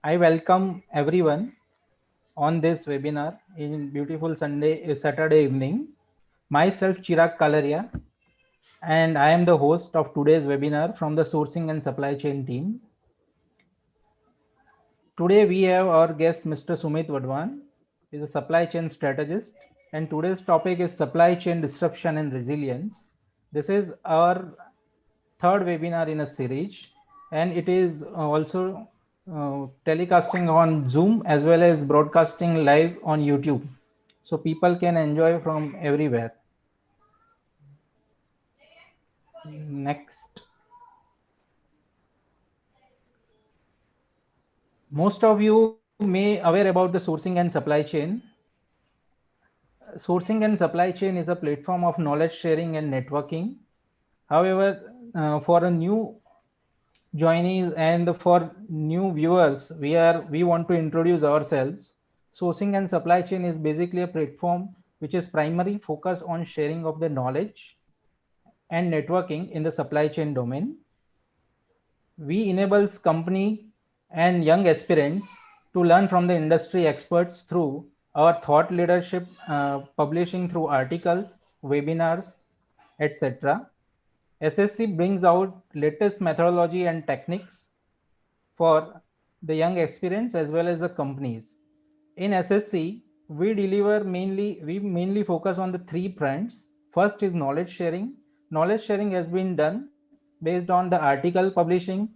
I welcome everyone on this webinar in beautiful Saturday evening. Myself Chirag Kalaria, and I am the host of today's webinar from the sourcing and supply chain team. Today we have our guest Mr. Sumit Wadhawan. He is a supply chain strategist, and today's topic is supply chain disruption and resilience. This is our third webinar in a series, and it is also telecasting on Zoom as well as broadcasting live on YouTube, so people can enjoy from everywhere. Next, most of you may aware about the sourcing and supply chain. Sourcing and supply chain is a platform of knowledge sharing and networking. However, for a new joinees and for new viewers, we want to introduce ourselves. Sourcing and supply chain is basically a platform which is primarily focused on sharing of the knowledge and networking in the supply chain domain. We enables company and young aspirants to learn from the industry experts through our thought leadership, publishing through articles, webinars, etc. SSC brings out latest methodology and techniques for the young experience as well as the companies. In SSC, we mainly focus on the three fronts. First is knowledge sharing. Knowledge sharing has been done based on the article publishing,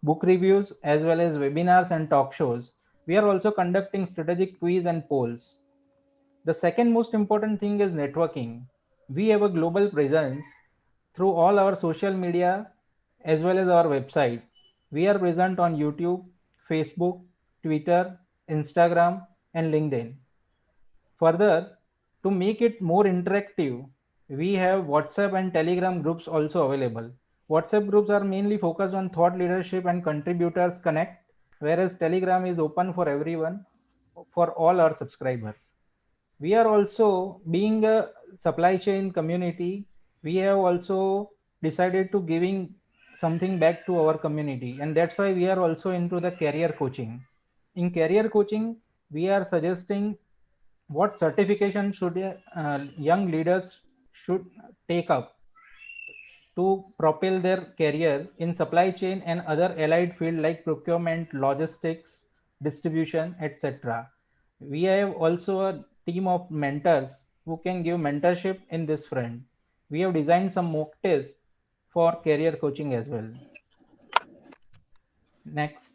book reviews, as well as webinars and talk shows. We are also conducting strategic quiz and polls. The second most important thing is networking. We have a global presence through all our social media as well as our website. We are present on YouTube, Facebook, Twitter, Instagram, and LinkedIn. Further, to make it more interactive, we have WhatsApp and Telegram groups also available. WhatsApp groups are mainly focused on thought leadership and contributors connect, whereas Telegram is open for everyone, for all our subscribers. We are also, being a supply chain community, we have also decided to giving something back to our community, and that's why we are also into the career coaching. In career coaching, we are suggesting what certification should young leaders should take up to propel their career in supply chain and other allied field like procurement, logistics, distribution, etc. We have also a team of mentors who can give mentorship in this front. We have designed some mock tests for career coaching as well. Next.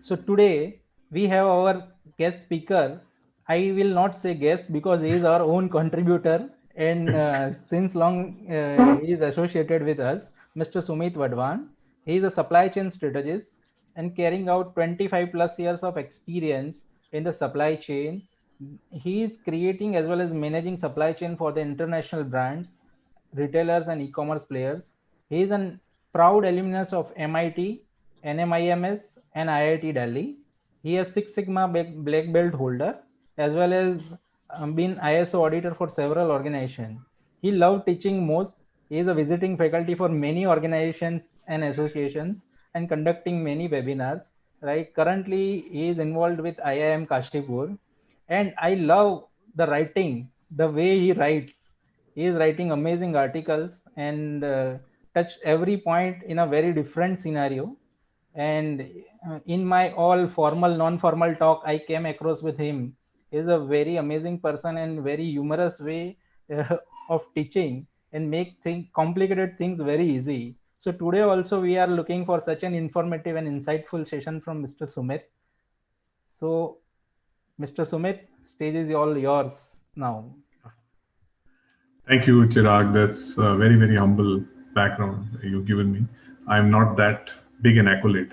So today we have our guest speaker. I will not say guest because he is our own contributor, and since long he is associated with us, Mr. Sumit Wadhawan. He is a supply chain strategist and carrying out 25 plus years of experience in the supply chain. He is creating as well as managing supply chain for the international brands, retailers, and e-commerce players. He is a proud alumnus of MIT, NMIMS, and IIT Delhi. He is Six Sigma Black Belt holder as well as been ISO auditor for several organizations. He loved teaching most. He is a visiting faculty for many organizations and associations and conducting many webinars. Right. Currently, he is involved with IIM Kashipur, and I love the writing, the way he writes. He is writing amazing articles and touch every point in a very different scenario. And in my all formal non-formal talk I came across with him, he is a very amazing person and very humorous way of teaching and make complicated things very easy. So today also we are looking for such an informative and insightful session from Mr. Sumit. So Mr. Sumit, stage is all yours now. Thank you, Chirag. That's a very, very humble background you've given me. I'm not that big an accolade.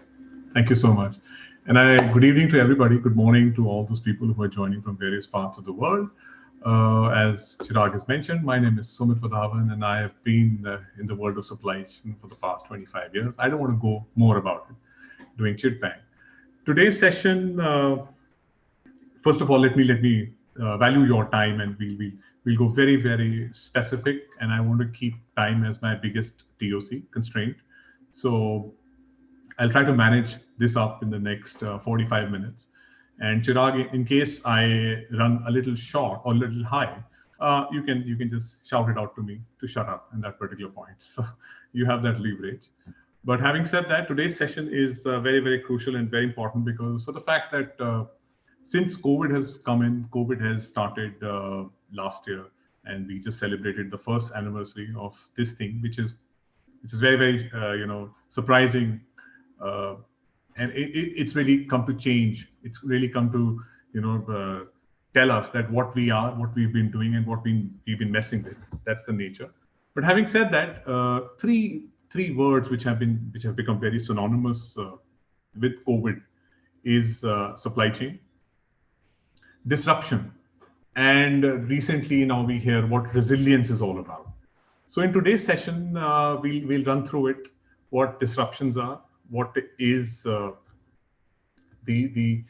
Thank you so much. And good evening to everybody. Good morning to all those people who are joining from various parts of the world. As Chirag has mentioned, my name is Sumit Wadhawan, and I have been in the world of supply chain for the past 25 years. I don't want to go more about it, doing chit bang. Today's session, first of all, let me value your time, and we'll go very, very specific. And I want to keep time as my biggest TOC constraint. So I'll try to manage this up in the next 45 minutes. And Chirag, in case I run a little short or a little high, you can just shout it out to me to shut up in that particular point. So you have that leverage. But having said that, today's session is very, very crucial and very important because for the fact that since COVID has come in, COVID has started last year, and we just celebrated the first anniversary of this thing, which is very, very surprising, uh, and it's really come to change. It's really come to tell us that what we are, what we've been doing, and we've been messing with. That's the nature. But having said that, three words which have become very synonymous with COVID is supply chain, disruption, and recently now we hear what resilience is all about. So in today's session, we'll run through it, what disruptions are, what is the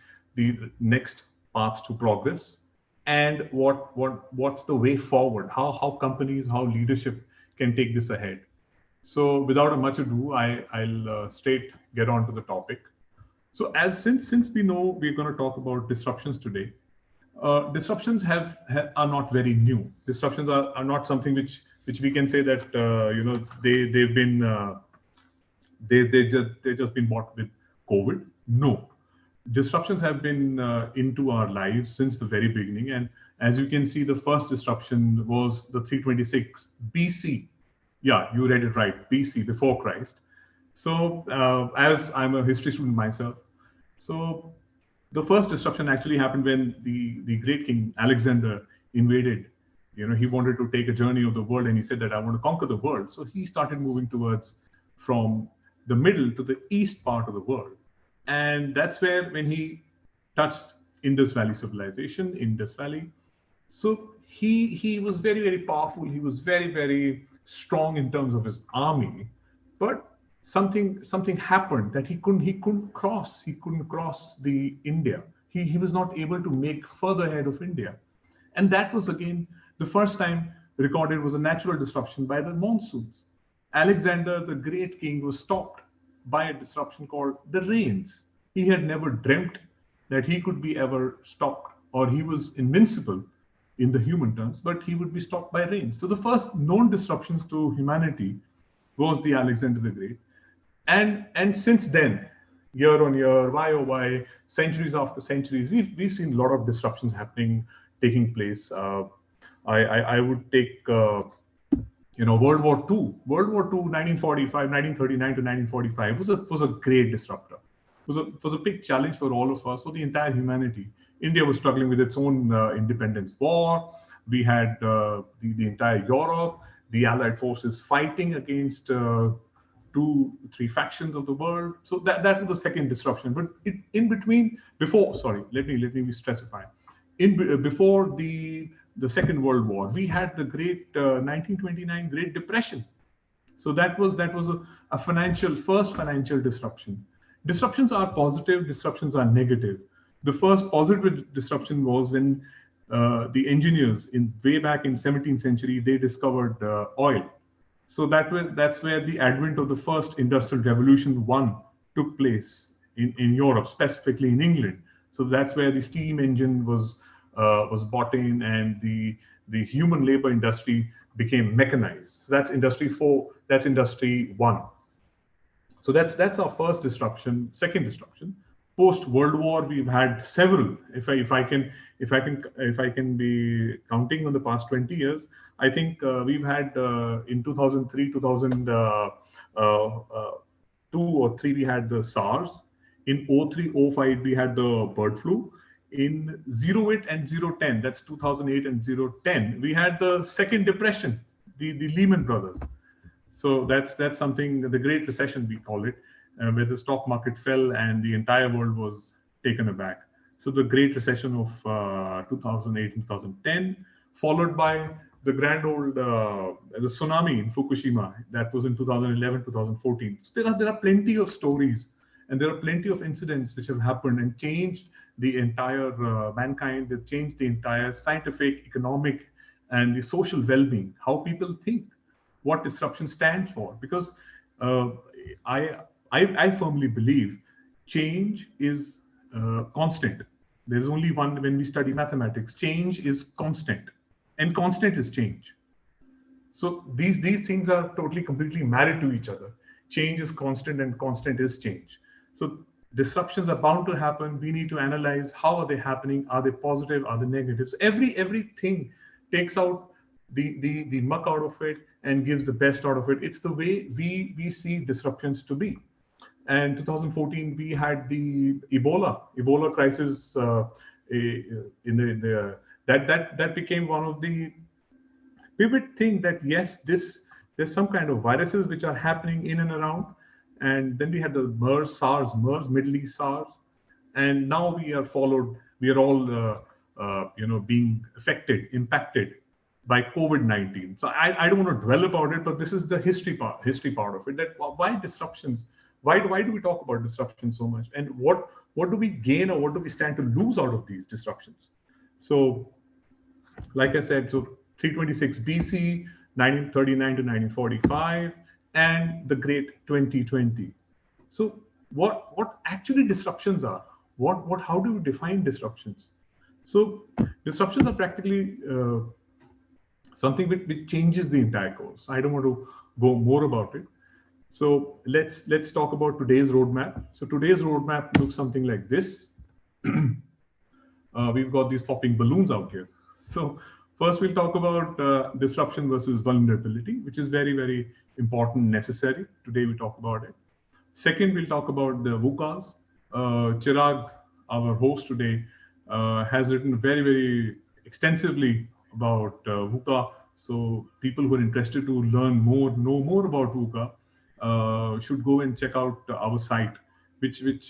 next path to progress, and what's the way forward, how companies, how leadership can take this ahead. So without much ado, I'll straight get on to the topic. So since we know we're going to talk about disruptions today, disruptions are not very new. Disruptions are not something which we can say that they've been they just been bought with COVID. No, disruptions have been into our lives since the very beginning. And as you can see, the first disruption was the 326 BC. Yeah, you read it right, BC, before Christ. So as I'm a history student myself, so the first disruption actually happened when the great king Alexander invaded. He wanted to take a journey of the world, and he said that I want to conquer the world. So he started moving towards from the middle to the east part of the world. And that's where, when he touched Indus Valley civilization, Indus Valley, so he was very, very powerful. He was very, very strong in terms of his army, but something happened that he couldn't cross the India. He was not able to make further ahead of India. And that was again the first time recorded was a natural disruption by the monsoons. Alexander the Great King was stopped by a disruption called the rains. He had never dreamt that he could be ever stopped, or he was invincible in the human terms, but he would be stopped by rain. So the first known disruptions to humanity was the Alexander the Great. And since then, year on year, Y-o-Y, centuries after centuries, we've seen a lot of disruptions taking place. I would take World War II. World War II, 1945, 1939 to 1945 was a great disruptor. Was a big challenge for all of us, for the entire humanity. India was struggling with its own independence war. We had the entire Europe, the Allied forces fighting against 2-3 factions of the world. So that was the second disruption. But let me specify. Before the Second World War, we had the great 1929 Great Depression. So that was a first financial disruption. Disruptions are positive, disruptions are negative. The first positive disruption was when the engineers way back in 17th century, they discovered oil. So that's where the advent of the first industrial revolution one took place in Europe, specifically in England. So that's where the steam engine was brought in, and the human labor industry became mechanized. So that's Industry 4. That's Industry 1. So that's our first disruption. Second disruption, post World War, we've had several. If I can be counting on the past 20 years, I think we've had in 2003, 2002 or 3 we had the SARS. In 03, 05 we had the bird flu. In 08 and 010, that's 2008 and 010, we had the second depression, the Lehman Brothers. So that's something, the Great Recession we call it, where the stock market fell and the entire world was taken aback. So the Great Recession of 2008 and 2010, followed by the grand old the tsunami in Fukushima, that was in 2011, 2014. So there are plenty of stories, and there are plenty of incidents which have happened and changed the entire mankind. They've changed the entire scientific, economic, and the social well-being, how people think, what disruption stands for. Because I firmly believe change is constant. There's only one, when we study mathematics, change is constant, and constant is change. So these things are totally completely married to each other. Change is constant and constant is change. So disruptions are bound to happen. We need to analyze how are they happening. Are they positive? Are they negatives? Everything takes out the muck out of it and gives the best out of it. It's the way we see disruptions to be. And 2014 we had the Ebola crisis in the that became one of the pivot think that yes, there's some kind of viruses which are happening in and around, and then we had the MERS, Middle East SARS, and now we are followed. We are all being affected, impacted by COVID-19. So I don't want to dwell about it, but this is the history part of it. That why disruptions? Why do we talk about disruptions so much? And what do we gain or what do we stand to lose out of these disruptions? So like I said, so 326 BC, 1939 to 1945, and the Great 2020. So what actually disruptions are? How do you define disruptions? So disruptions are practically something which changes the entire course. I don't want to go more about it. So let's talk about today's roadmap. So today's roadmap looks something like this. We've got these popping balloons out here. So first we'll talk about disruption versus vulnerability, which is very, very important, necessary. Today we talk about it. Second, we'll talk about the VUCAs. Chirag, our host today, has written very, very extensively about VUCA. So people who are interested to learn more, know more about VUCA, should go and check out our site,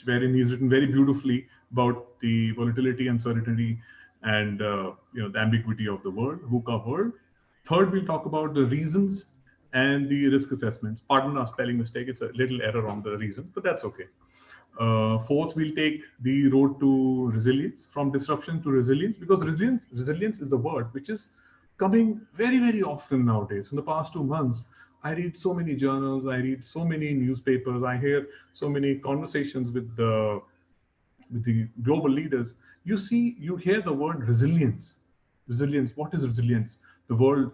wherein he's written very beautifully about the volatility, uncertainty, and the ambiguity of the world, VUCA world. Third, we'll talk about the reasons and the risk assessments. Pardon our spelling mistake; it's a little error on the reason, but that's okay. Fourth, we'll take the road to resilience, from disruption to resilience, because resilience is the word which is coming very, very often nowadays. In the past 2 months, I read so many journals, I read so many newspapers, I hear so many conversations with the global leaders. You hear the word resilience. Resilience. What is resilience? The world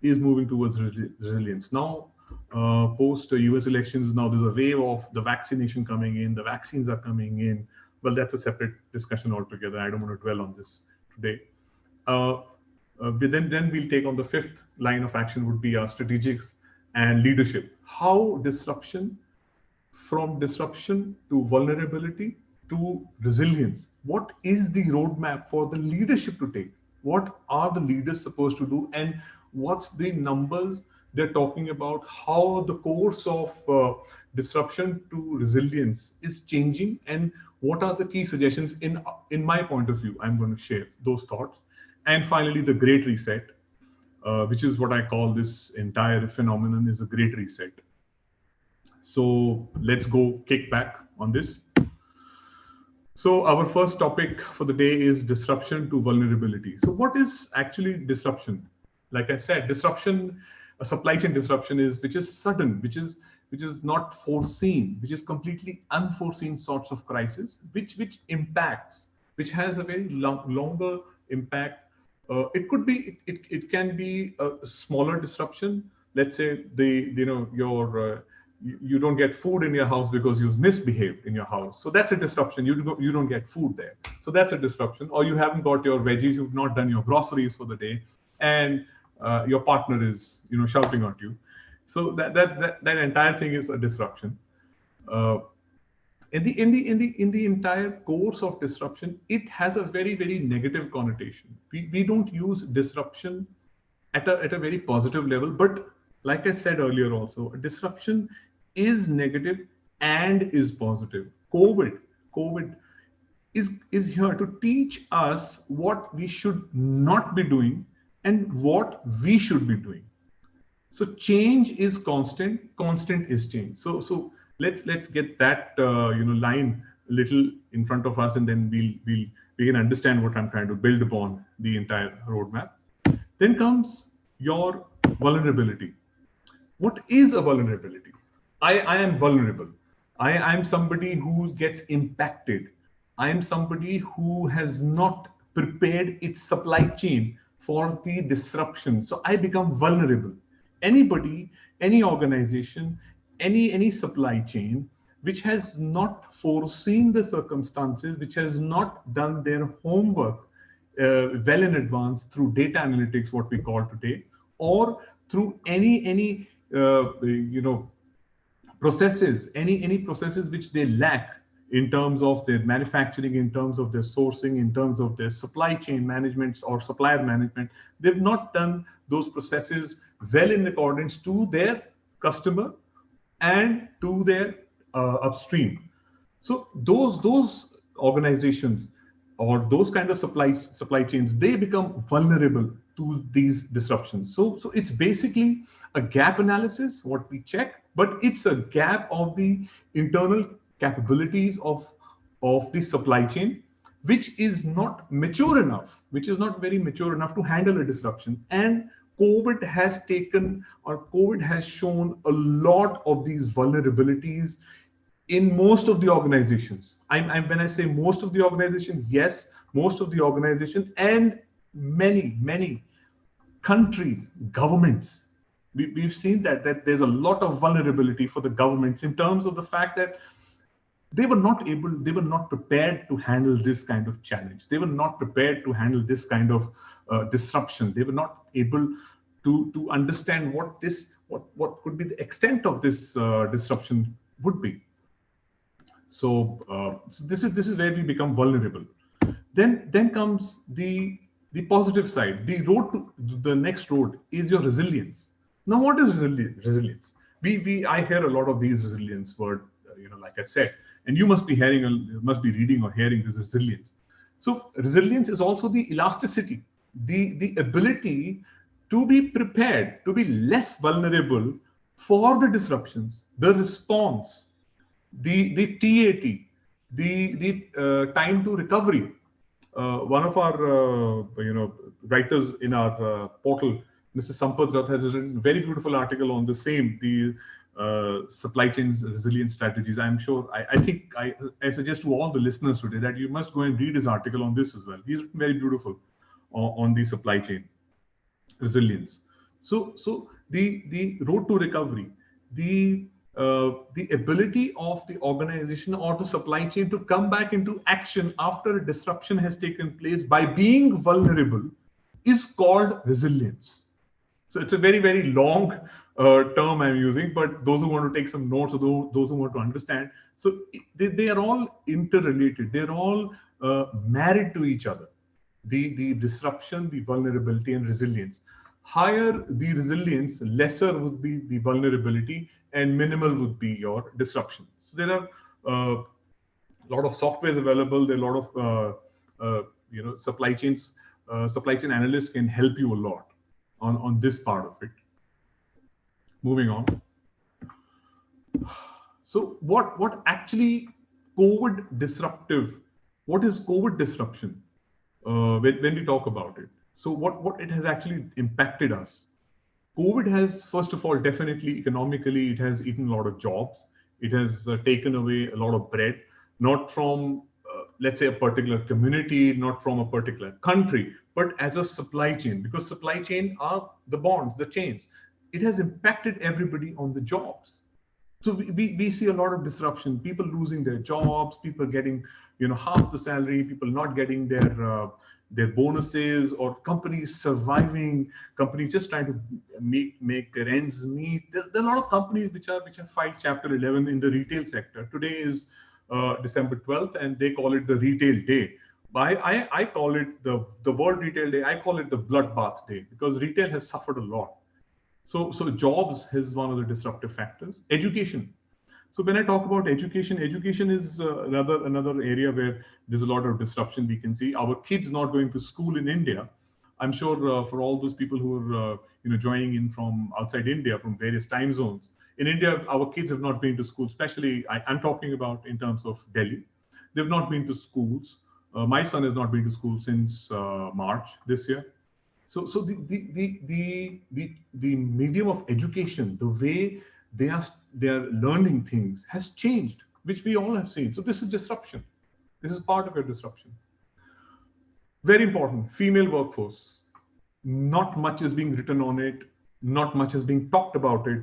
is moving towards resilience now. Post US elections, now there's a wave of the vaccination coming in. The vaccines are coming in. Well, that's a separate discussion altogether. I don't want to dwell on this today. Then we'll take on the fifth line of action would be our strategics and leadership. How from disruption to vulnerability to resilience. What is the roadmap for the leadership to take? What are the leaders supposed to do? And what's the numbers they're talking about? How the course of disruption to resilience is changing? And what are the key suggestions in my point of view? I'm going to share those thoughts. And finally, the Great Reset, which is what I call this entire phenomenon is a Great Reset. So let's go kick back on this. So our first topic for the day is disruption to vulnerability. So what is actually disruption? Like I said, disruption, a supply chain disruption which is sudden, which is not foreseen, which is completely unforeseen sorts of crisis, which impacts, which has a very longer impact. It can be a smaller disruption. Let's say you don't get food in your house because you've misbehaved in your house. So that's a disruption. You don't get food there. So that's a disruption. Or you haven't got your veggies, you've not done your groceries for the day, and your partner is shouting at you. So that entire thing is a disruption. In the entire course of disruption, it has a very, very negative connotation. We don't use disruption at a very positive level, but like I said earlier also, disruption is negative and is positive. COVID is here to teach us what we should not be doing and what we should be doing. So change is constant is change. So let's get that line a little in front of us, and then we can understand what I'm trying to build upon the entire roadmap. Then comes your vulnerability. What is a vulnerability? I am vulnerable. I'm somebody who gets impacted. I am somebody who has not prepared its supply chain for the disruption. So I become vulnerable. Anybody, any organization, any supply chain which has not foreseen the circumstances, which has not done their homework well in advance through data analytics, what we call today, or through any processes, any processes which they lack in terms of their manufacturing, in terms of their sourcing, in terms of their supply chain management or supplier management. They've not done those processes well in accordance to their customer and to their upstream. So those organizations or those kind of supply chains, they become vulnerable to these disruptions. So it's basically a gap analysis, what we check, but it's a gap of the internal capabilities of the supply chain, which is not mature enough, which is not very mature enough to handle a disruption. And COVID has taken, or COVID has shown a lot of these vulnerabilities in most of the organizations. When I say most of the organizations, yes, most of the organizations and many countries, governments. We've seen that there's a lot of vulnerability for the governments in terms of the fact that they were not prepared to handle this kind of challenge. They were not prepared to handle this kind of disruption. They were not able to understand what could be the extent of this disruption would be. So this is where we become vulnerable. Then comes the positive side. The road to the next road is your resilience. Now, what is resilience? We I hear a lot of these resilience word, like I said, and you must be reading or hearing this resilience. So resilience is also the elasticity, the ability to be prepared, to be less vulnerable for the disruptions, the response, the TAT, the time to recovery. One of our writers in our portal, Mr. Sampath Rath, has written a very beautiful article on the same, the supply chains resilience strategies. I'm sure, I suggest to all the listeners today that you must go and read his article on this as well. He's written very beautiful on the supply chain resilience. So the road to recovery, the ability of the organization or the supply chain to come back into action after a disruption has taken place by being vulnerable is called resilience. So it's a very long term I'm using, but those who want to take some notes or those who want to understand, so they are all interrelated. They're all married to each other. The disruption, the vulnerability, and resilience. Higher the resilience, lesser would be the vulnerability, and minimal would be your disruption. So there are a lot of softwares available. There are a lot of supply chain analysts can help you a lot on this part of it. Moving on. So what actually COVID disruptive? What is COVID disruption? When we talk about it. So what it has actually impacted us. COVID has, first of all, definitely economically, it has eaten a lot of jobs. It has taken away a lot of bread, not from, let's say, a particular community, not from a particular country, but as a supply chain, because supply chain are the bonds, the chains. It has impacted everybody on the jobs. So we see a lot of disruption, people losing their jobs, people getting half the salary, people not getting their bonuses, or companies surviving, companies just trying to make their ends meet. There are a lot of companies which have filed Chapter 11 in the retail sector. Today is December 12th, and they call it the Retail Day. I call it the World Retail Day. I call it the Bloodbath Day, because retail has suffered a lot. So jobs is one of the disruptive factors. Education. So when I talk about education, education is another area where there's a lot of disruption we can see. Our kids not going to school in India. I'm sure for all those people who are joining in from outside India, from various time zones. In India, our kids have not been to school, especially I'm talking about in terms of Delhi. They've not been to schools. My son has not been to school since March this year. So the medium of education, the way they are learning things has changed. which we all have seen. So this is disruption. This is part of your disruption. Very important, female workforce. Not much is being written on it. Not much is being talked about it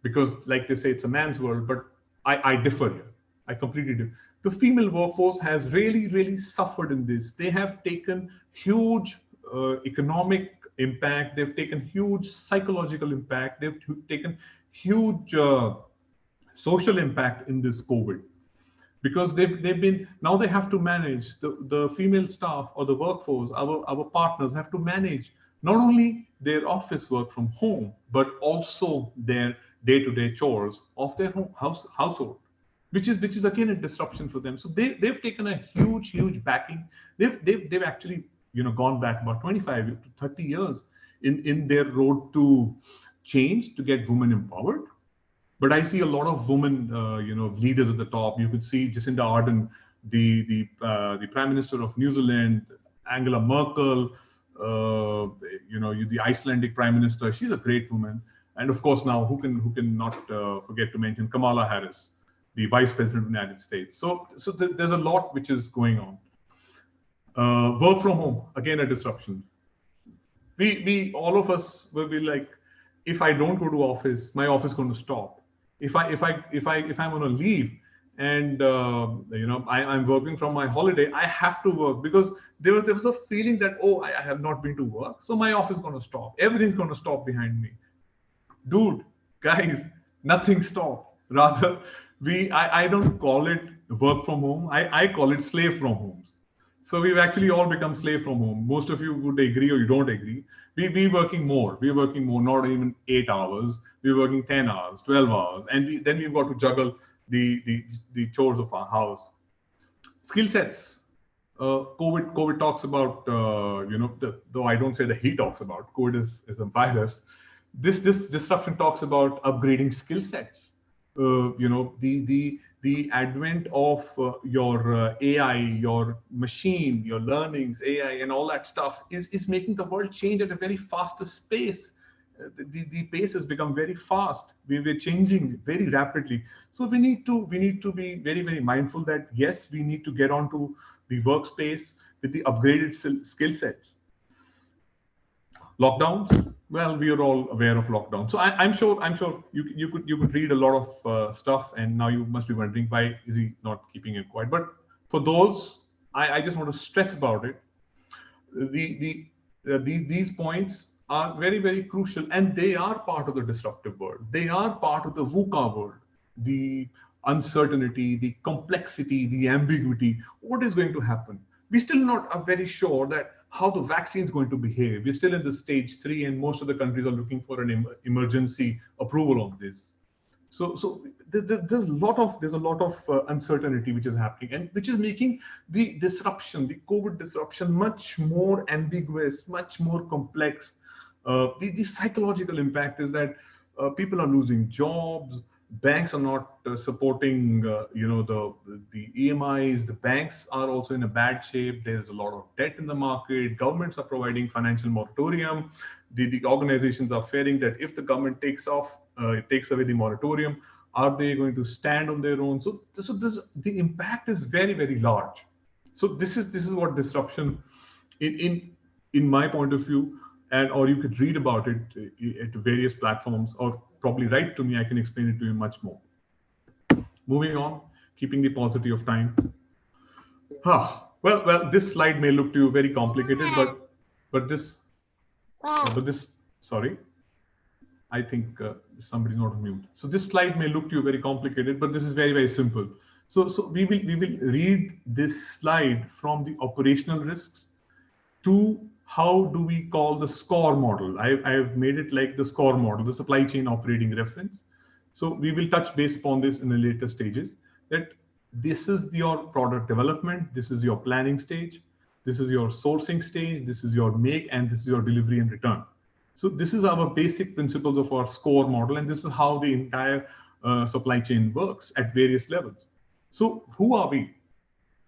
because, like they say, it's a man's world, but I differ here. I completely do. The female workforce has really, really suffered in this. They have taken huge economic impact. They've taken huge psychological impact. They've taken huge social impact in this COVID because they've been, now they have to manage the female staff or the workforce, our partners have to manage not only their office work from home, but also their day-to-day chores of their household, which is again a disruption for them. So they've taken a huge backing. They've actually gone back about 25 to 30 years in their road to change to get women empowered. But I see a lot of women, leaders at the top. You could see Jacinda Ardern, the Prime Minister of New Zealand, Angela Merkel, the Icelandic Prime Minister. She's a great woman, and of course now who can not forget to mention Kamala Harris, the Vice President of the United States. So there's a lot which is going on. Work from home, again a disruption. We all of us will be like, if I don't go to office, my office is going to stop. If I'm going to leave and I'm working from my holiday, I have to work because there was a feeling that, oh, I have not been to work, so my office is going to stop. Everything's going to stop behind me. Dude, guys, nothing stopped. Rather, I don't call it work from home. I call it slave from homes. So we've actually all become slave from home. Most of you would agree or you don't agree. We're working more. We're working more, not even 8 hours. We're working 10 hours, 12 hours. And then we've got to juggle the chores of our house. Skill sets. COVID talks about, though I don't say that he talks about, COVID is a virus. This disruption talks about upgrading skill sets. The advent of your AI, your machine, your learnings, AI, and all that stuff is making the world change at a very fastest pace. The pace has become very fast. We're changing very rapidly. So we need to be very, very mindful that yes, we need to get onto the workspace with the upgraded skill sets. Lockdowns. Well, we are all aware of lockdown. So I'm sure you could read a lot of stuff, and now you must be wondering why is he not keeping it quiet. But for those, I just want to stress about it. These points are very, very crucial, and they are part of the disruptive world. They are part of the VUCA world. The uncertainty, the complexity, the ambiguity. What is going to happen? We still not are very sure that how the vaccine is going to behave. We're still in the stage 3, and most of the countries are looking for an emergency approval on this. So there's a lot of uncertainty which is happening, and which is making the disruption, the COVID disruption, much more ambiguous, much more complex. The psychological impact is that people are losing jobs. Banks are not supporting, the EMIs. The banks are also in a bad shape. There's a lot of debt in the market. Governments are providing financial moratorium. The organizations are fearing that if the government takes away the moratorium, are they going to stand on their own? So the impact is very, very large. So this is what disruption, in my point of view, or you could read about it at various platforms, or probably write to me. I can explain it to you much more. Moving on, keeping the paucity of time. Well, this slide may look to you very complicated, but this, sorry, I think somebody's not on mute. So this slide may look to you very complicated, but this is very, very simple. So we will read this slide from the operational risks to how do we call the SCORE model. I have made it like the SCORE model, the supply chain operating reference. So we will touch base upon this in the later stages, that this is your product development, this is your planning stage, this is your sourcing stage, this is your make, and this is your delivery and return. So this is our basic principles of our SCORE model, and this is how the entire supply chain works at various levels. So who are we?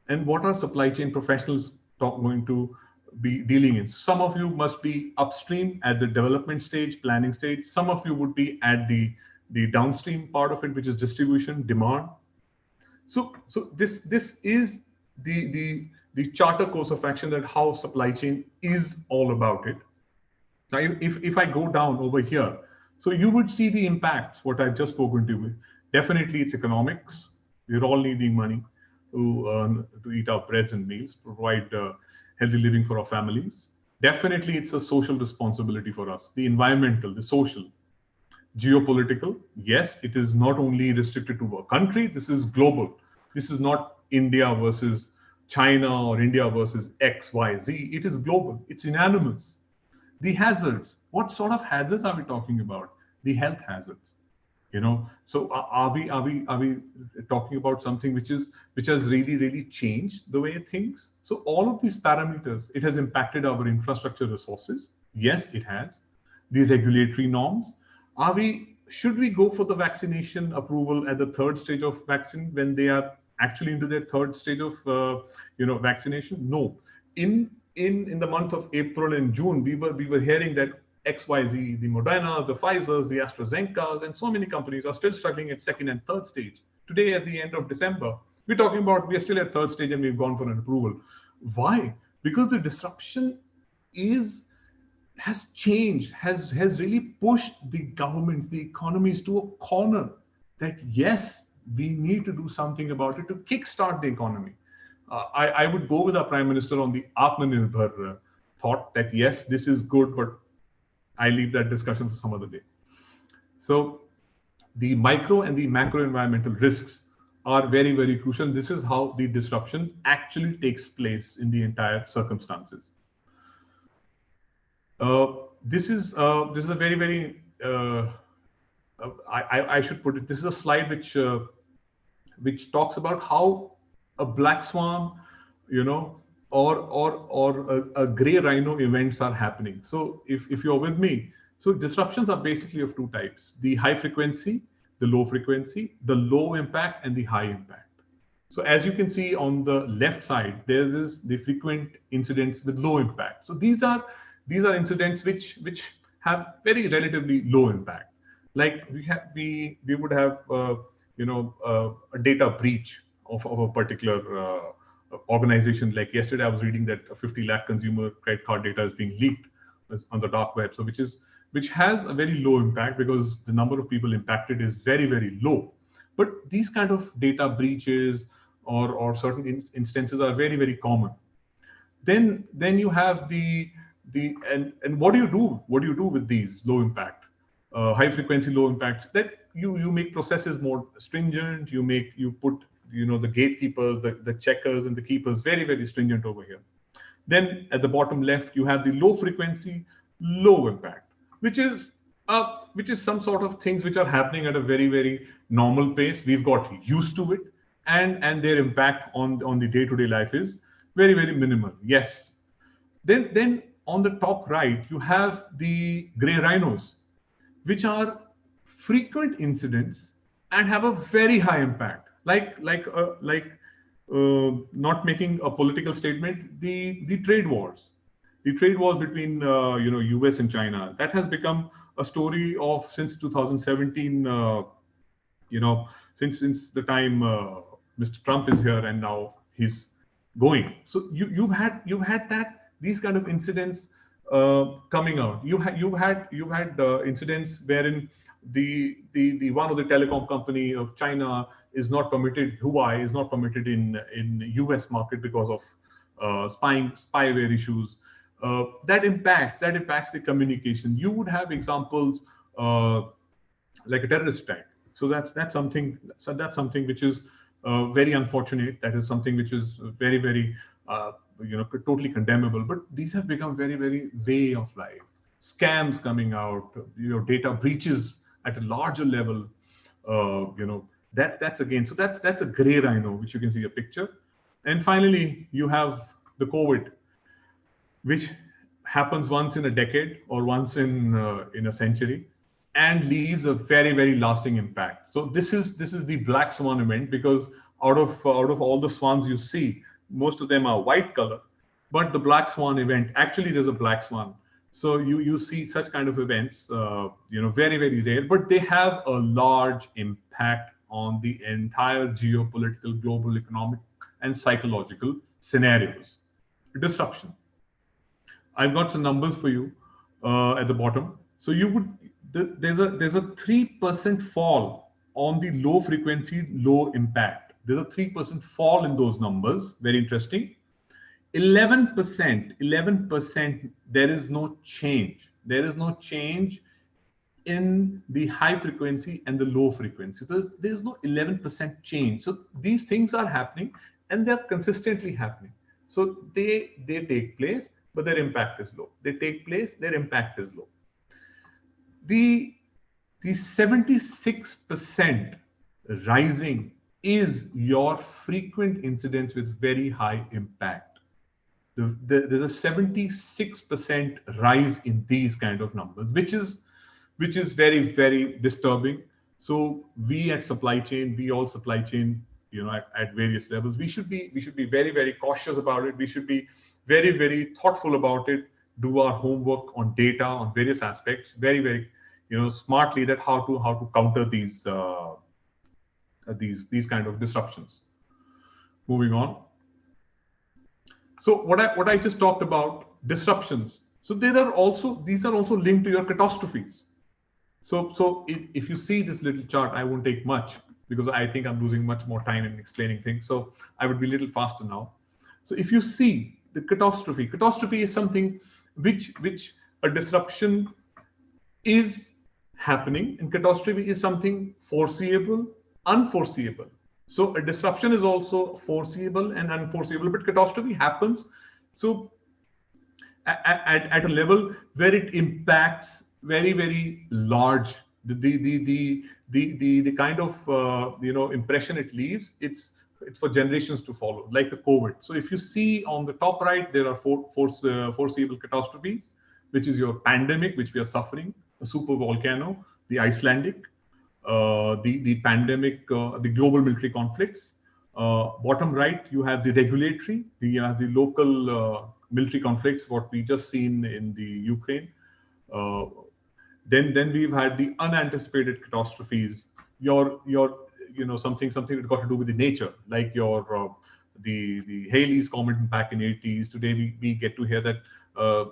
And what are supply chain professionals going to be dealing in? Some of you must be upstream at the development stage, planning stage. Some of you would be at the downstream part of it, which is distribution, demand. So this is the charter course of action, that how supply chain is all about it. Now, if I go down over here, so you would see the impacts, what I've just spoken to you. Definitely it's economics. We're all needing money to earn, to eat our breads and meals, provide healthy living for our families. Definitely it's a social responsibility for us, the environmental, the social, geopolitical. Yes, it is not only restricted to a country, this is global. This is not India versus China or India versus X, Y, Z. It is global, it's unanimous. The hazards, what sort of hazards are we talking about? The health hazards. So are we talking about something which has really changed the way things? So all of these parameters, it has impacted our infrastructure resources. Yes, it has. The regulatory norms. Should we go for the vaccination approval at the third stage of vaccine when they are actually into their third stage of vaccination? No. In the month of April and June, we were hearing that XYZ, the Moderna, the Pfizer's, the AstraZeneca's, and so many companies are still struggling at second and third stage. Today, at the end of December, we're talking about we are still at third stage and we've gone for an approval. Why? Because the disruption has changed, has really pushed the governments, the economies to a corner that yes, we need to do something about it to kickstart the economy. I would go with our Prime Minister on the Atmanirbhar thought that yes, this is good, but I leave that discussion for some other day. So the micro and the macro environmental risks are very crucial. This is how the disruption actually takes place in the entire circumstances. This is a very I should put it. This is a slide which talks about how a black swan, or a gray rhino events are happening. So if you're with me, so disruptions are basically of two types: the high frequency, the low frequency, the low impact, and the high impact. So as you can see on the left side, there is the frequent incidents with low impact. So these are incidents which have very relatively low impact. Like we would have a data breach of a particular organization. Like yesterday, I was reading that 50 lakh consumer credit card data is being leaked on the dark web. So which has a very low impact because the number of people impacted is very low. But these kind of data breaches or certain instances are very common. Then you have and what do you do? What do you do with these low impact, high frequency low impacts? That you make processes more stringent. You put the gatekeepers, the checkers, and the keepers very stringent over here. Then at the bottom left, you have the low frequency, low impact, which is some sort of things which are happening at a very normal pace. We've got used to it, and their impact on the day-to-day life is very minimal. Yes. Then on the top right, you have the gray rhinos, which are frequent incidents and have a very high impact. Not making a political statement, the trade wars, between US and China, that has become a story of since 2017. Since the time Mr. Trump is here and now he's going. So you've had these kind of incidents coming out. You've had incidents wherein the one of the telecom company of China is not permitted. Huawei is not permitted in US market because of spyware issues. That impacts the communication. You would have examples like a terrorist attack. So that's something which is very unfortunate. That is something which is very totally condemnable. But these have become very way of life. Scams coming out, data breaches at a larger level. That's again. So that's a gray rhino, which you can see a picture. And finally, you have the COVID, which happens once in a decade or once in a century, and leaves a very lasting impact. So this is the black swan event, because out of all the swans you see, most of them are white color, but the black swan event, actually there's a black swan. So you see such kind of events, very rare, but they have a large impact on the entire geopolitical, global economic, and psychological scenarios. Disruption. I've got some numbers for you at the bottom. So you would there's a 3% fall on the low frequency, low impact. There's a 3% fall in those numbers. Very interesting. 11%, there is no change. There is no change in the high frequency and the low frequency. There's no 11% change. So these things are happening and they're consistently happening. So they take place, but their impact is low. They take place, their impact is low. The 76% rising is your frequent incidents with very high impact. There's a 76% rise in these kind of numbers, which is very, very disturbing. So we at supply chain, we all supply chain, at various levels, we should be very, very cautious about it. We should be very, very thoughtful about it. Do our homework on data, on various aspects, very, very, smartly, that how to counter these kind of disruptions. Moving on. So what I just talked about, disruptions. So these are also linked to your catastrophes. So if you see this little chart, I won't take much because I think I'm losing much more time in explaining things. So I would be a little faster now. So if you see the catastrophe is something which a disruption is happening, and catastrophe is something foreseeable, unforeseeable. So a disruption is also foreseeable and unforeseeable, but catastrophe happens. So at a level where it impacts very, very large, the kind of impression it leaves, it's for generations to follow, like the COVID. So if you see on the top right, there are foreseeable catastrophes, which is your pandemic, which we are suffering, a super volcano, the Icelandic, the pandemic, the global military conflicts. Bottom right, you have the regulatory, the local military conflicts, what we just seen in the Ukraine. Then we've had the unanticipated catastrophes. Your something that got to do with the nature, like your the Halley's comet back in 80s. Today we get to hear that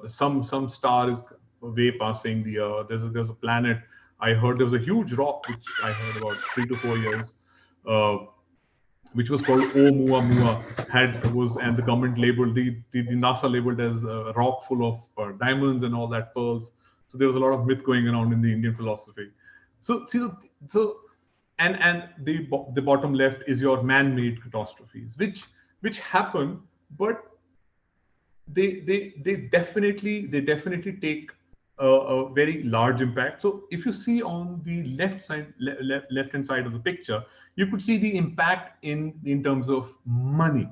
some star is way passing the there's a planet. I heard there was a huge rock which I heard about 3 to 4 years, which was called Oumuamua, and the government labeled the NASA labeled as a rock full of diamonds and all that, pearls. So there was a lot of myth going around in the Indian philosophy. And the bottom left is your man-made catastrophes, which happen, but they definitely take a very large impact. So if you see on the left hand side of the picture, you could see the impact in terms of money.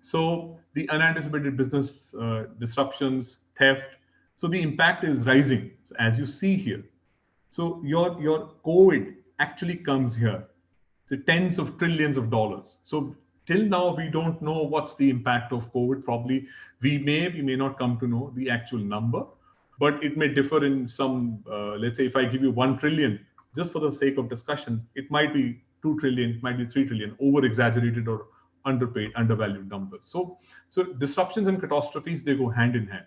So the unanticipated business disruptions, theft. So the impact is rising, as you see here. So your COVID actually comes here. So tens of trillions of dollars. So till now, we don't know what's the impact of COVID. Probably we may not come to know the actual number, but it may differ in some, let's say if I give you 1 trillion, just for the sake of discussion, it might be 2 trillion, it might be 3 trillion, over exaggerated or underpaid, undervalued numbers. So disruptions and catastrophes, they go hand in hand.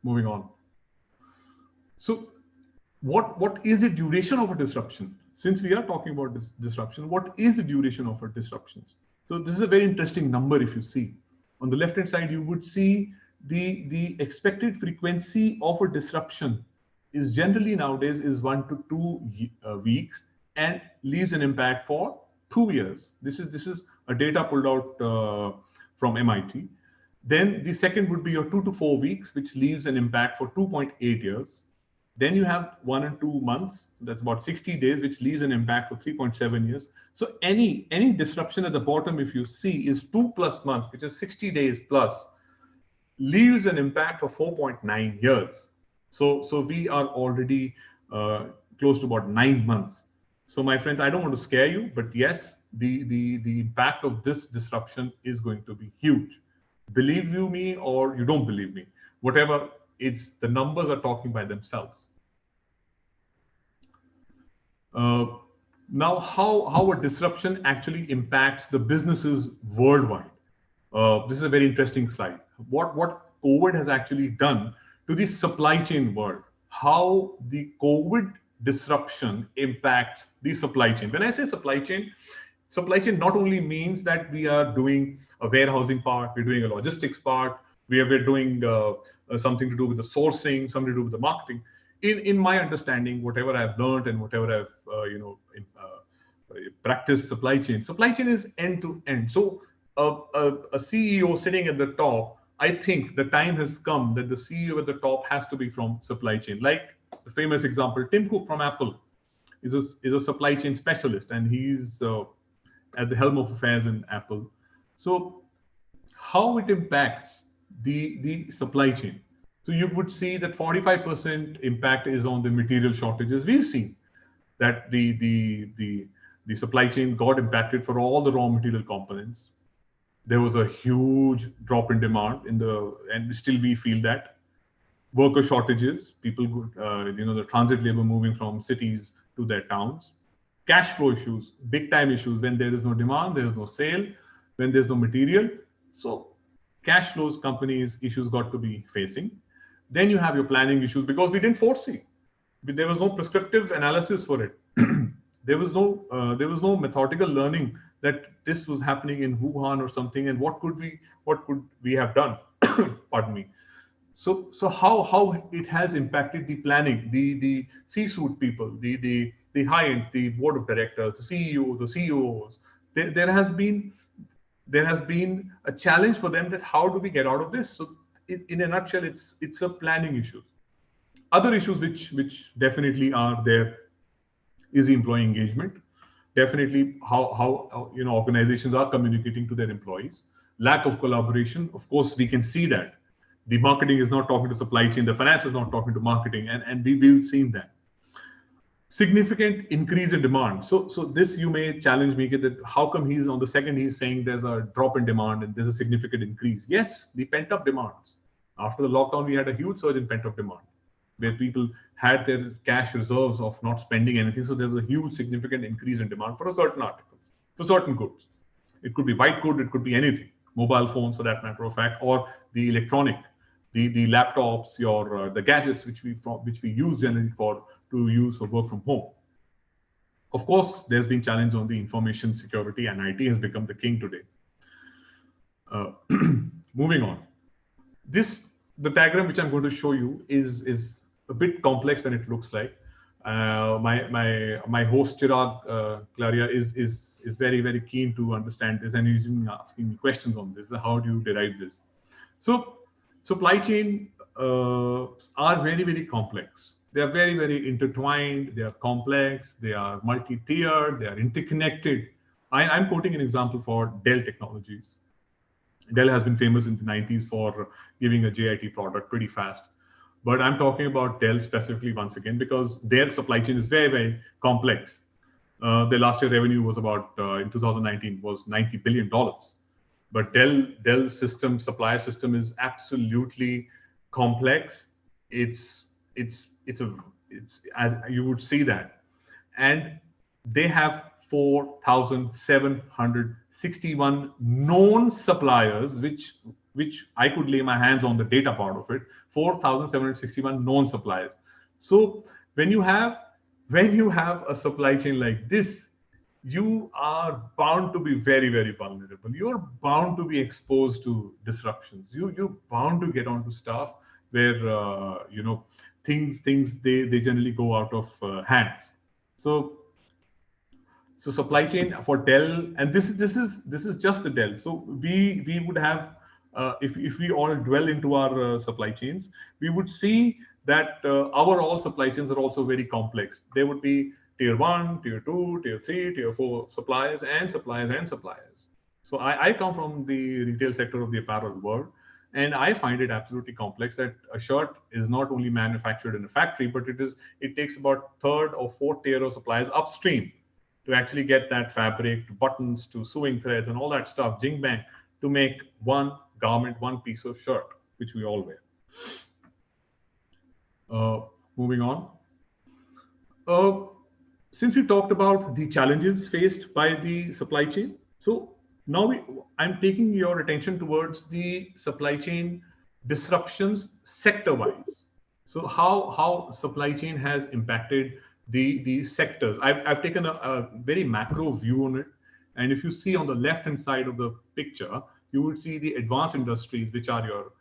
Moving on. So what is the duration of a disruption? Since we are talking about this disruption, what is the duration of a disruption? So this is a very interesting number. If you see on the left hand side, you would see the expected frequency of a disruption is generally nowadays is 1 to 2 weeks and leaves an impact for 2 years. This is a data pulled out from MIT. Then the second would be your 2 to 4 weeks, which leaves an impact for 2.8 years. Then you have 1 and 2 months, so that's about 60 days, which leaves an impact for 3.7 years. So any disruption at the bottom, if you see, is 2+ months, which is 60 days plus, leaves an impact of 4.9 years. So we are already close to about 9 months. So my friends, I don't want to scare you, but yes, the impact of this disruption is going to be huge. Believe you me or you don't believe me, whatever, the numbers are talking by themselves. Now, how a disruption actually impacts the businesses worldwide. This is a very interesting slide. What COVID has actually done to the supply chain world, how the COVID disruption impacts the supply chain. When I say supply chain not only means that we are doing a warehousing part, we're doing a logistics part, we're doing something to do with the sourcing, something to do with the marketing. In my understanding, whatever I've learned and whatever I've practiced supply chain is end to end. So a CEO sitting at the top, I think the time has come that the CEO at the top has to be from supply chain. Like the famous example, Tim Cook from Apple is a supply chain specialist, and he's at the helm of affairs in Apple. So how it impacts the supply chain. So you would see that 45% impact is on the material shortages. We've seen that the supply chain got impacted for all the raw material components. There was a huge drop in demand and still we feel that worker shortages, people, the transit labor moving from cities to their towns, cash flow issues, big time issues. When there is no demand, there is no sale. When there's no material, so cash flows companies issues got to be facing. Then you have your planning issues because we didn't foresee. There was no prescriptive analysis for it. There was no methodical learning that this was happening in Wuhan or something, and what could we have done? Pardon me. So how it has impacted the planning, the C-suite people, the high end, the board of directors, the CEO, the CEOs. There has been a challenge for them that how do we get out of this? So in a nutshell, it's a planning issue. Other issues which definitely are there is the employee engagement. Definitely how organizations are communicating to their employees. Lack of collaboration. Of course, we can see that the marketing is not talking to supply chain, the finance is not talking to marketing, and we've seen that. Significant increase in demand. So this you may challenge me that how come he's on the second he's saying there's a drop in demand and there's a significant increase. Yes, the pent up demands. After the lockdown, we had a huge surge in pent up demand where people had their cash reserves of not spending anything. So there was a huge significant increase in demand for a certain articles, for certain goods. It could be white good, it could be anything, mobile phones for that matter of fact, or the electronic, the laptops, the gadgets which we use generally to use for work from home. Of course, there's been challenge on the information security, and IT has become the king today. Moving on, the diagram which I'm going to show you is a bit complex when it looks like. My host Chirag Claria is very very keen to understand this, and he's been asking me questions on this. How do you derive this? So supply chain are very very complex. They are very very intertwined. They are complex. They are multi-tiered. They are interconnected. I'm quoting an example for Dell Technologies. Dell has been famous in the 90s for giving a JIT product pretty fast. But I'm talking about Dell specifically once again because their supply chain is very, very complex. Their last year revenue was about, in 2019, was $90 billion. But Dell supplier system is absolutely complex. It's as you would see that. And they have 4,761 known suppliers, which I could lay my hands on the data part of it. 4,761 known suppliers. So when you have a supply chain like this, you are bound to be very very vulnerable. You're bound to be exposed to disruptions. You're bound to get onto stuff where things they generally go out of hands. So supply chain for Dell, and this is just a Dell. So we would have, if we all dwell into our supply chains, we would see that our all supply chains are also very complex. There would be tier 1, tier 2, tier 3, tier 4 suppliers and suppliers and suppliers. So I come from the retail sector of the apparel world, and I find it absolutely complex that a shirt is not only manufactured in a factory, but it takes about third or fourth tier of suppliers upstream to actually get that fabric, to buttons, to sewing threads, and all that stuff, jing bang, to make one garment, one piece of shirt, which we all wear. Moving on. Since we talked about the challenges faced by the supply chain, so now I'm taking your attention towards the supply chain disruptions sector wise. So how supply chain has impacted the sectors. I've taken a very macro view on it. And if you see on the left hand side of the picture, you would see the advanced industries, which are your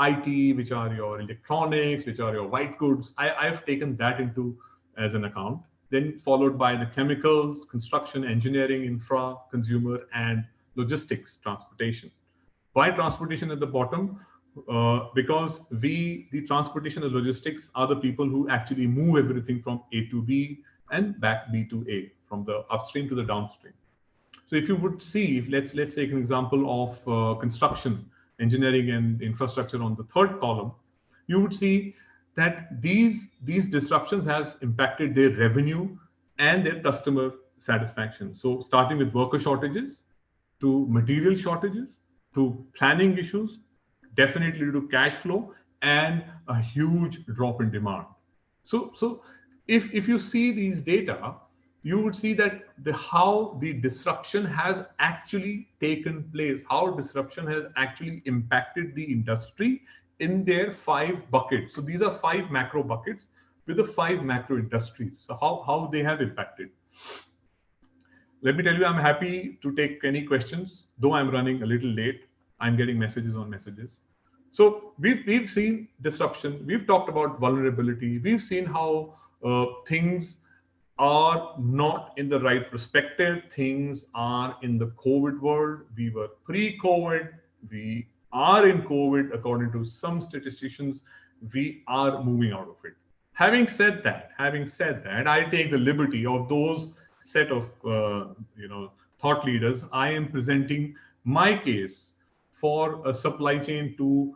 IT, which are your electronics, which are your white goods. I've taken that into as an account. Then followed by the chemicals, construction, engineering, infra, consumer, and logistics, transportation. Why transportation at the bottom? Because the transportation and logistics are the people who actually move everything from A to B and back B to A, from the upstream to the downstream. So if you would see, let's take an example of construction, engineering, and infrastructure on the third column, you would see that these disruptions has impacted their revenue and their customer satisfaction. So starting with worker shortages, to material shortages, to planning issues, definitely to cash flow, and a huge drop in demand. So if you see these data, you would see that how the disruption has actually taken place, how disruption has actually impacted the industry in their 5 buckets. So these are 5 macro buckets with the 5 macro industries. So how they have impacted. Let me tell you, I'm happy to take any questions, though I'm running a little late. I'm getting messages on messages. So we've seen disruption. We've talked about vulnerability. We've seen how things are not in the right perspective. Things are in the COVID world. We were pre-COVID. We are in COVID. According to some statisticians, we are moving out of it. Having said that, I take the liberty of those set of thought leaders. I am presenting my case for a supply chain to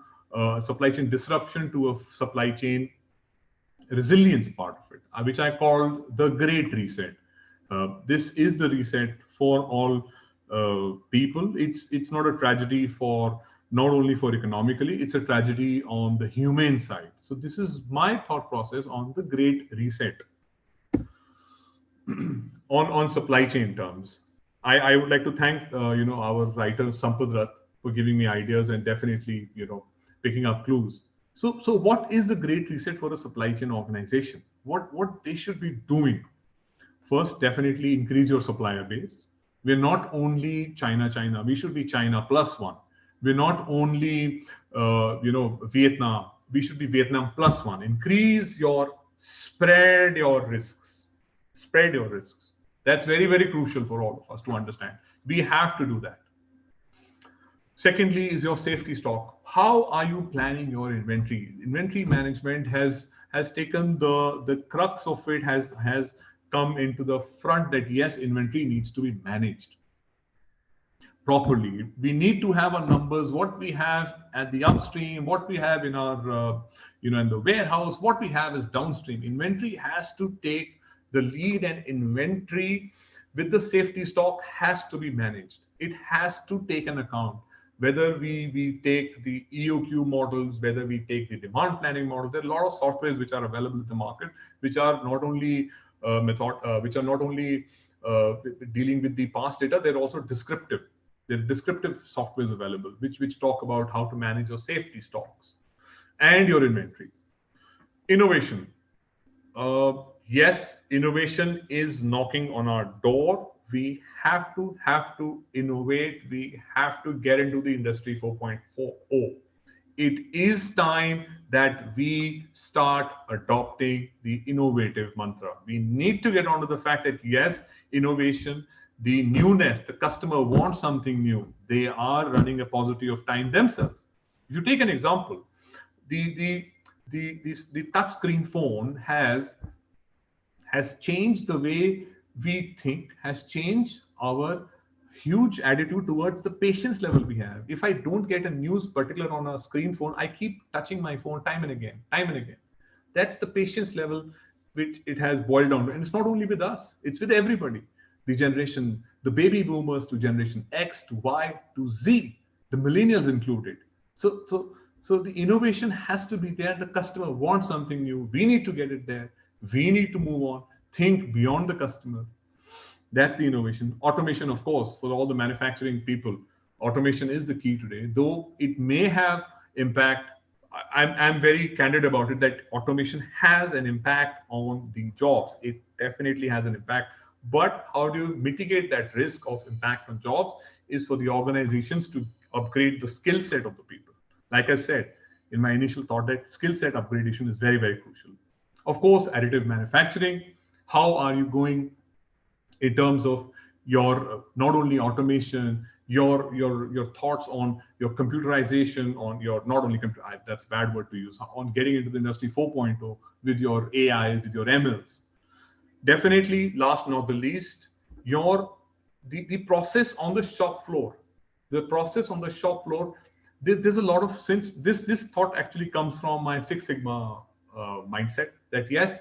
supply chain disruption to a supply chain resilience part of it, which I call the Great Reset. This is the reset for all people. It's not a tragedy for not only for economically, it's a tragedy on the humane side. So this is my thought process on the Great Reset. on supply chain terms, I would like to thank our writer Sampad for giving me ideas and definitely picking up clues. So what is the Great Reset for a supply chain organization? What they should be doing? First, definitely increase your supplier base. We're not only China. We should be China plus one. We're not only Vietnam. We should be Vietnam plus one. Spread your risks. Spread your risks. That's very, very crucial for all of us to understand. We have to do that. Secondly, is your safety stock. How are you planning your inventory? Inventory management has taken the crux of it, has come into the front that yes, inventory needs to be managed properly. We need to have our numbers, what we have at the upstream, what we have in our in the warehouse, what we have is downstream. Inventory has to take the lead, and inventory with the safety stock has to be managed. It has to take an account. Whether we take the EOQ models, whether we take the demand planning model, there are a lot of softwares which are available in the market, which are not only dealing with the past data, they're also descriptive. There are descriptive softwares available which talk about how to manage your safety stocks and your inventories. Innovation. Yes, innovation is knocking on our door. We have to innovate. We have to get into the industry 4.40. It is time that we start adopting the innovative mantra. We need to get onto the fact that yes, innovation, the newness, the customer wants something new. They are running a paucity of time themselves. If you take an example, the touchscreen phone has changed the way we think, has changed our huge attitude towards the patience level we have. If I don't get a news particular on a screen phone, I keep touching my phone time and again. That's the patience level which it has boiled down to. And it's not only with us, it's with everybody. The baby boomers to generation X to Y to Z, the millennials included. So the innovation has to be there. The customer wants something new. We need to get it there. We need to move on. think beyond the customer. That's the innovation. Automation, of course, for all the manufacturing people, automation is the key today, though it may have impact. I'm very candid about it that automation has an impact on the jobs. It definitely has an impact. But how do you mitigate that risk of impact on jobs is for the organizations to upgrade the skill set of the people. Like I said in my initial thought, that skill set upgradation is very, very crucial. Of course, additive manufacturing, how are you going in terms of your not only automation, your thoughts on your computerization, on your not only that's a bad word to use, on getting into the industry 4.0 with your AIs, with your MLs. Definitely, last not the least, the process on the shop floor. The process on the shop floor. There's a lot of, since this thought actually comes from my Six Sigma mindset, that yes,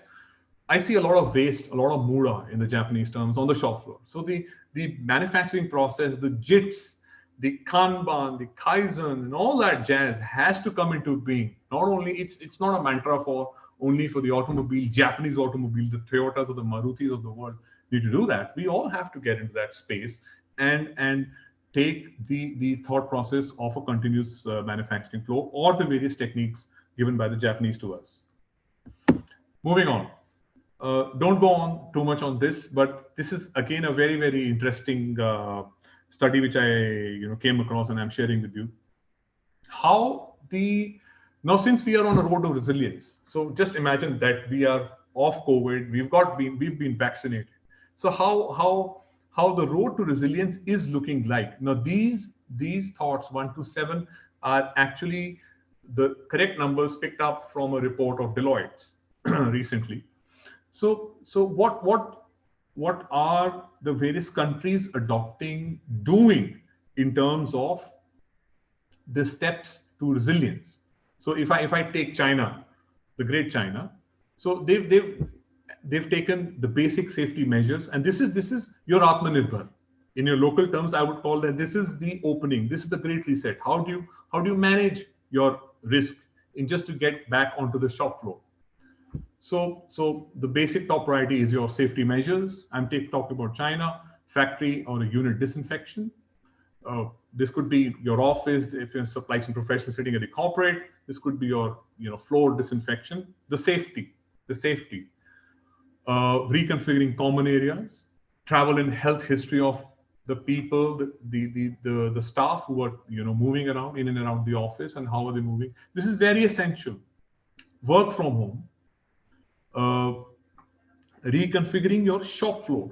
I see a lot of waste, a lot of mura in the Japanese terms on the shop floor. So the manufacturing process, the JITs, the Kanban, the Kaizen, and all that jazz has to come into being. Not only it's not a mantra for only for the automobile, Japanese automobile, the Toyotas or the Marutis of the world need to do that. We all have to get into that space and take the thought process of a continuous manufacturing flow or the various techniques given by the Japanese to us. Moving on. Don't go on too much on this, but this is again a very, very interesting study which I came across and I'm sharing with you. How now since we are on a road to resilience, so just imagine that we are off COVID, we've been vaccinated. So how the road to resilience is looking like. Now these thoughts 1 to 7 are actually the correct numbers picked up from a report of Deloitte's recently. So what are the various countries doing in terms of the steps to resilience? So if I take China, the great China, so they've taken the basic safety measures, and this is your Atmanirbhar. In your local terms, I would call that this is the opening. This is the great reset. How do you manage your risk in just to get back onto the shop floor? So the basic top priority is your safety measures. I'm talking about China, factory or a unit disinfection. This could be your office if you're a supply chain professional sitting at a corporate. This could be your floor disinfection. The safety, reconfiguring common areas, travel and health history of the people, the staff who are moving around in and around the office, and how are they moving. This is very essential. Work from home. Reconfiguring your shop floor.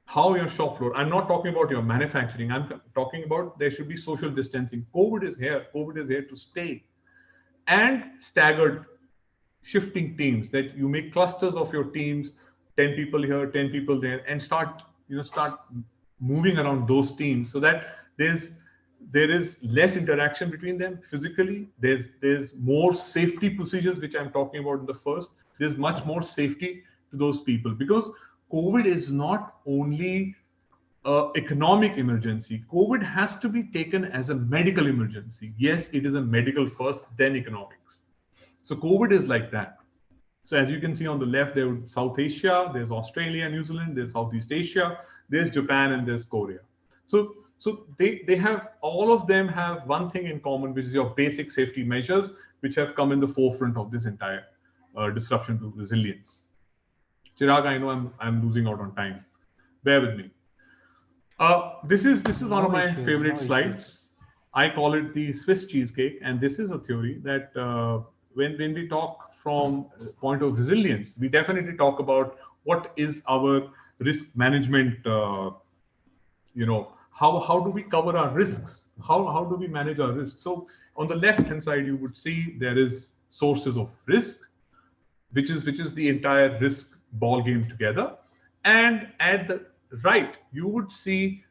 How your shop floor. I'm not talking about your manufacturing. I'm talking about there should be social distancing. COVID is here. COVID is here to stay. And staggered shifting teams, that you make clusters of your teams, 10 people here, 10 people there, and start moving around those teams so that there is less interaction between them physically. There's more safety procedures, which I'm talking about in the first. There's much more safety to those people, because COVID is not only an economic emergency. COVID has to be taken as a medical emergency. Yes, it is a medical first, then economics. So COVID is like that. So as you can see on the left, there's South Asia, there's Australia, New Zealand, there's Southeast Asia, there's Japan, and there's Korea. So they have, all of them have one thing in common, which is your basic safety measures, which have come in the forefront of this entire disruption to resilience. Chirag, I know I'm losing out on time. Bear with me. This is one of my favorite slides. I call it the Swiss cheesecake, and this is a theory that when we talk from point of resilience, we definitely talk about what is our risk management. How do we cover our risks? How do we manage our risks? So on the left hand side, you would see there is sources of risk, which is the entire risk ball game together. And at the right, you would see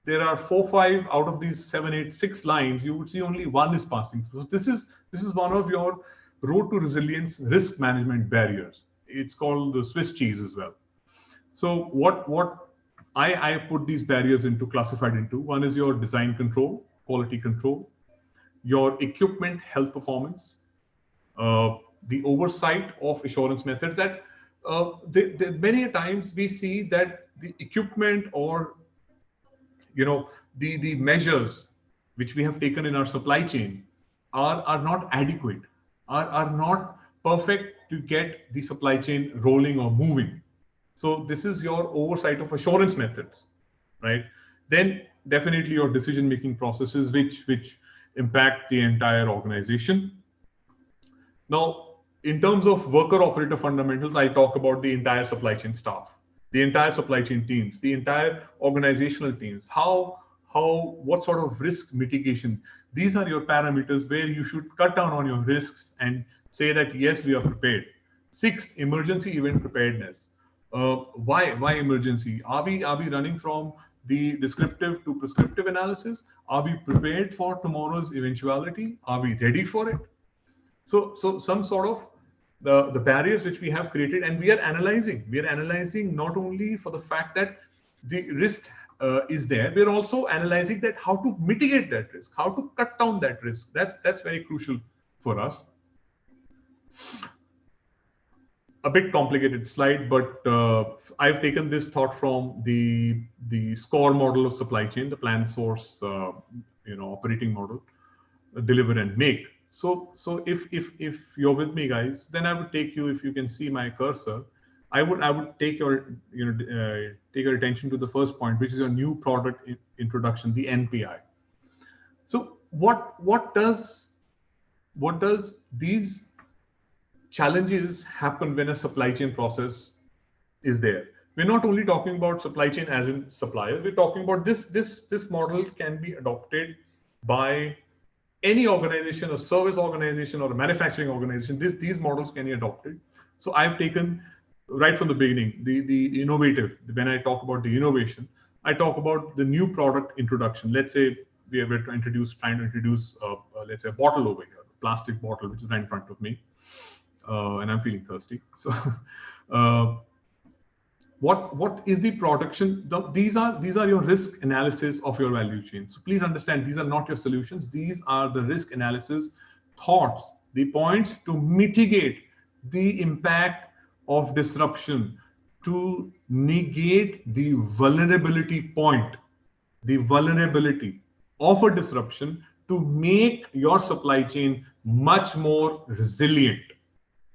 there are 4, 5 out of these 7, 8, 6 lines. You would see only one is passing through. So this is one of your road to resilience risk management barriers. It's called the Swiss cheese as well. So what I put these barriers classified into. One is your design control, quality control, your equipment health performance, the oversight of assurance methods. That many times we see that the equipment or the measures which we have taken in our supply chain are not adequate, are not perfect to get the supply chain rolling or moving. So this is your oversight of assurance methods, right? Then definitely your decision making processes which impact the entire organization. Now, in terms of worker operator fundamentals, I talk about the entire supply chain staff, the entire supply chain teams, the entire organizational teams. What sort of risk mitigation? These are your parameters where you should cut down on your risks and say that yes, we are prepared. Sixth, emergency event preparedness. Why emergency? Are we running from the descriptive to prescriptive analysis? Are we prepared for tomorrow's eventuality? Are we ready for it? So some sort of the barriers which we have created, and we are analyzing not only for the fact that the risk is there, we're also analyzing that how to mitigate that risk, how to cut down that risk. That's very crucial for us. A bit complicated slide, but I've taken this thought from the SCORE model of supply chain, the plan, source, operating model, deliver and make. So if you're with me, guys, then I would take you, if you can see my cursor, I would take your take your attention to the first point, which is your new product introduction, the NPI. So what does these challenges happen when a supply chain process is there? We're not only talking about supply chain as in suppliers. We're talking about this model can be adopted by any organization, a service organization or a manufacturing organization. These models can be adopted. So I've taken right from the beginning the innovative. When I talk about the innovation, I talk about the new product introduction. Let's say we are trying to introduce let's say a bottle over here, a plastic bottle, which is right in front of me. And I'm feeling thirsty. So, what is the production? These are your risk analysis of your value chain. So please understand, these are not your solutions. These are the risk analysis thoughts, the points to mitigate the impact of disruption, to negate the vulnerability point, the vulnerability of a disruption, to make your supply chain much more resilient.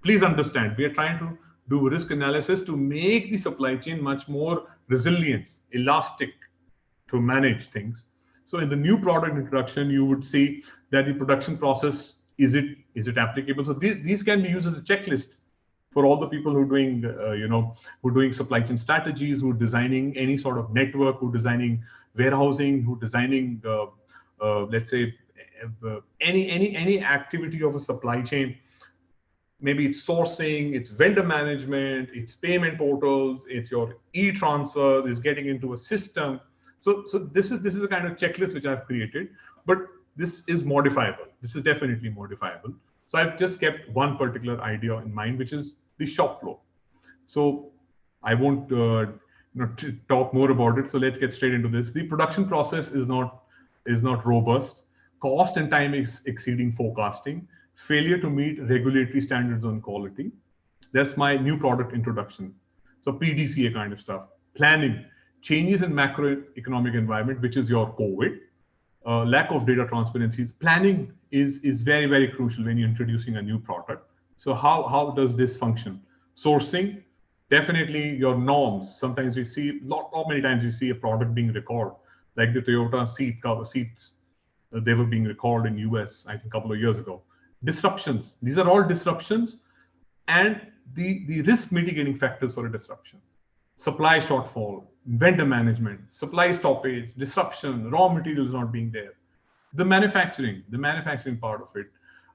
Please understand, we are trying to do risk analysis to make the supply chain much more resilient, elastic to manage things. So in the new product introduction, you would see that the production process, is it applicable? So these can be used as a checklist for all the people who are doing, who are doing supply chain strategies, who are designing any sort of network, who are designing warehousing, who are designing, let's say, any activity of a supply chain. Maybe it's sourcing, it's vendor management, it's payment portals, it's your e-transfers, it's getting into a system. So this is the kind of checklist which I've created, but this is modifiable. This is definitely modifiable. So I've just kept one particular idea in mind, which is the shop floor. So I won't talk more about it. So let's get straight into this. The production process is not robust. Cost and time is exceeding forecasting. Failure to meet regulatory standards on quality. That's my new product introduction. So PDCA kind of stuff. Planning, changes in macroeconomic environment, which is your COVID. Lack of data transparency. Planning is very, very crucial when you're introducing a new product. So how does this function? Sourcing, definitely your norms. Sometimes we see, not many times we see a product being recalled, like the Toyota seats. They were being recalled in US, I think a couple of years ago. Disruptions. These are all disruptions and the risk mitigating factors for a disruption. Supply shortfall, vendor management, supply stoppage, disruption, raw materials not being there. The manufacturing part of it.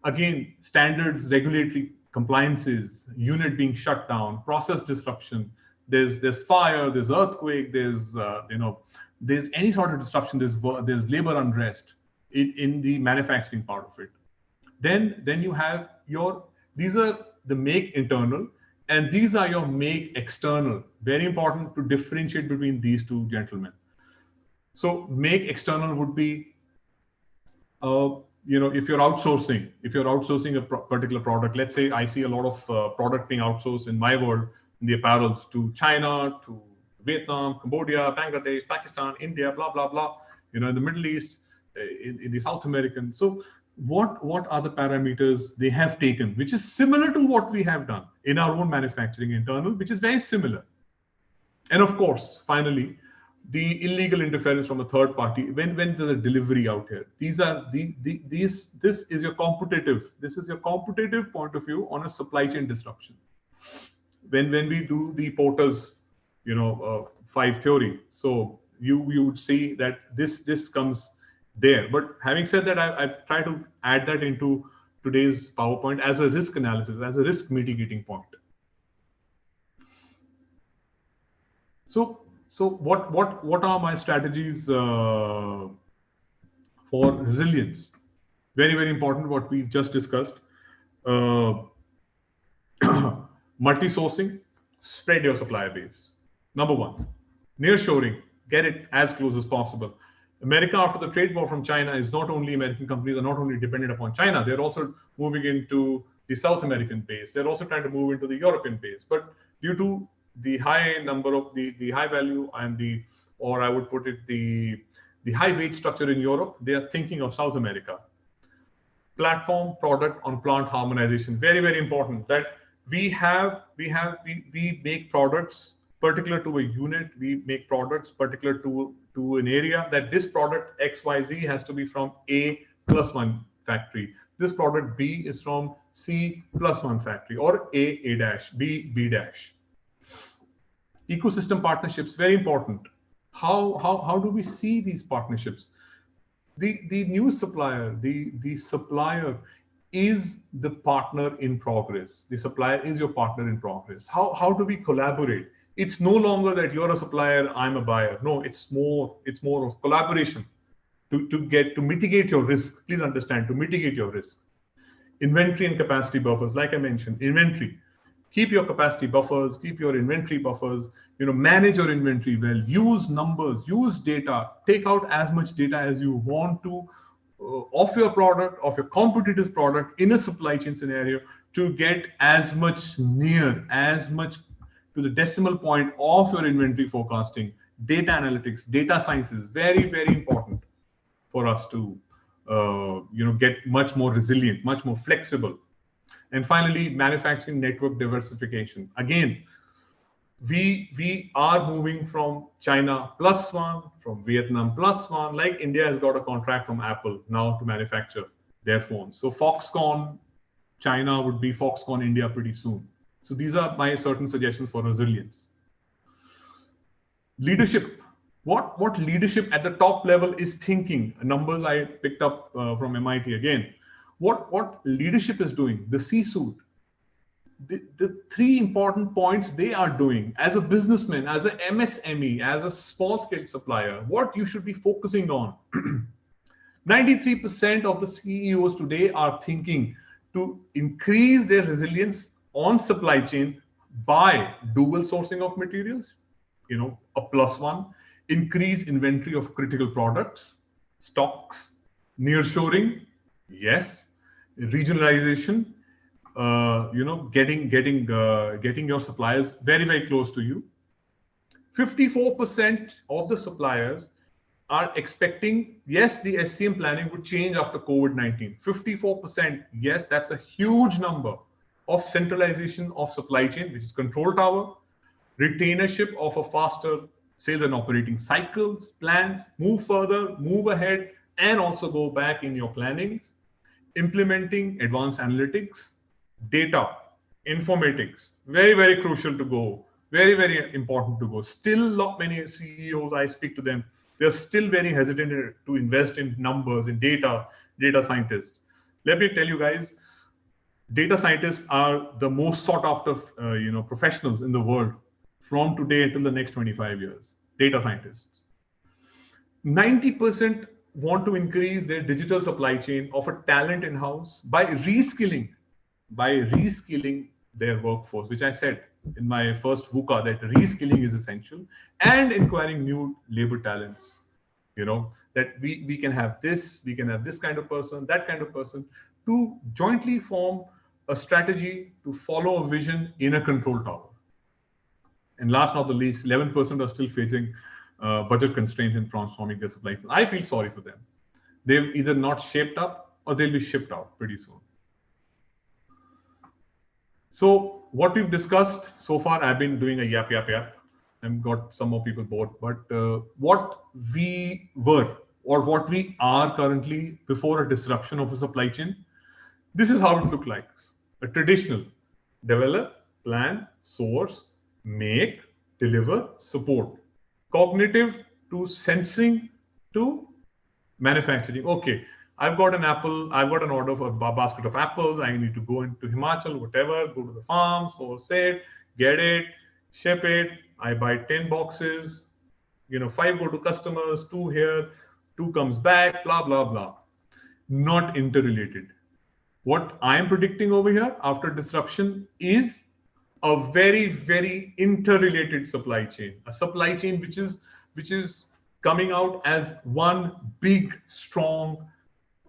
Again, standards, regulatory compliances, unit being shut down, process disruption. There's fire, there's earthquake, there's any sort of disruption. There's labor unrest in the manufacturing part of it. Then you have these are the make internal, and these are your make external. Very important to differentiate between these two gentlemen. So make external would be, if you're outsourcing a particular product. Let's say I see a lot of product being outsourced in my world the apparels to China, to Vietnam, Cambodia, Bangladesh, Pakistan, India, blah, blah, blah, in the Middle East, in the South American. So what are the parameters they have taken, which is similar to what we have done in our own manufacturing internal, which is very similar. And of course, finally, the illegal interference from a third party when there's a delivery out here. This is your competitive point of view on a supply chain disruption. When we do the Porter's 5 theory, so you would see that this comes there. But having said that, I try to add that into today's PowerPoint as a risk analysis, as a risk mitigating point. So what are my strategies for resilience? Very, very important what we just discussed. Multi-sourcing, spread your supplier base. Number one, nearshoring, get it as close as possible. America, after the trade war from China, is not only American companies are not only dependent upon China, they're also moving into the South American base. They're also trying to move into the European base. But due to the high number of the high value and or I would put it, the high wage structure in Europe, they are thinking of South America. Platform, product on plant harmonization, very, very important. That we make products particular to a unit, we make products particular to an area, that this product XYZ has to be from A+1 factory. This product B is from C+1 factory, or A dash, B dash. Ecosystem partnerships, very important. How do we see these partnerships? The new supplier, the supplier is the partner in progress. The supplier is your partner in progress. How do we collaborate? It's no longer that you're a supplier, I'm a buyer. No, it's more of collaboration to mitigate your risk. Please understand, to mitigate your risk. Inventory and capacity buffers, like I mentioned, inventory. Keep your capacity buffers, keep your inventory buffers, manage your inventory well, use numbers, use data, take out as much data as you want to of your product, of your competitor's product in a supply chain scenario, to get as much to the decimal point of your inventory forecasting. Data analytics, data sciences, very, very important for us to get much more resilient, much more flexible. And finally, manufacturing network diversification. Again, we are moving from China +1, from Vietnam +1, like India has got a contract from Apple now to manufacture their phones. So Foxconn China would be Foxconn India pretty soon. So these are my certain suggestions for resilience. Leadership. What leadership at the top level is thinking? Numbers I picked up from MIT again. What leadership is doing, the C-suite, the three important points they are doing as a businessman, as a MSME, as a small scale supplier, what you should be focusing on. 93% of the CEOs today are thinking to increase their resilience on supply chain by dual sourcing of materials, a +1, increase inventory of critical products, stocks, nearshoring, yes, regionalization, getting your suppliers very, very close to you. 54% of the suppliers are expecting, yes, the SCM planning would change after COVID-19. 54%, yes, that's a huge number of centralization of supply chain, which is control tower, retainership of a faster sales and operating cycles, plans, move further, move ahead, and also go back in your plannings, implementing advanced analytics, data, informatics, very, very crucial to go, very, very important to go. Still, not many CEOs, I speak to them, they're still very hesitant to invest in numbers, in data scientists. Let me tell you guys, data scientists are the most sought after professionals in the world from today until the next 25 years. Data scientists. 90% want to increase their digital supply chain of a talent in-house by reskilling their workforce, which I said in my first VUCA that reskilling is essential, and acquiring new labor talents. That we can have this kind of person, that kind of person, to jointly form a strategy to follow a vision in a control tower. And last not the least, 11% are still facing budget constraints in transforming their supply chain. I feel sorry for them. They've either not shaped up or they'll be shipped out pretty soon. So what we've discussed so far, I've been doing a yap. I've got some more people bored, but what we were or what we are currently before a disruption of a supply chain, this is how it looked like. A traditional develop, plan, source, make, deliver, support. Cognitive to sensing to manufacturing. Okay, I've got an apple, I've got an order for a basket of apples. I need to go into Himachal, whatever, go to the farm, source it, get it, ship it. I buy 10 boxes, 5 go to customers, 2 here, 2 comes back, blah, blah, blah. Not interrelated. What I am predicting over here after disruption is a very, very interrelated supply chain, a supply chain which is coming out as one big, strong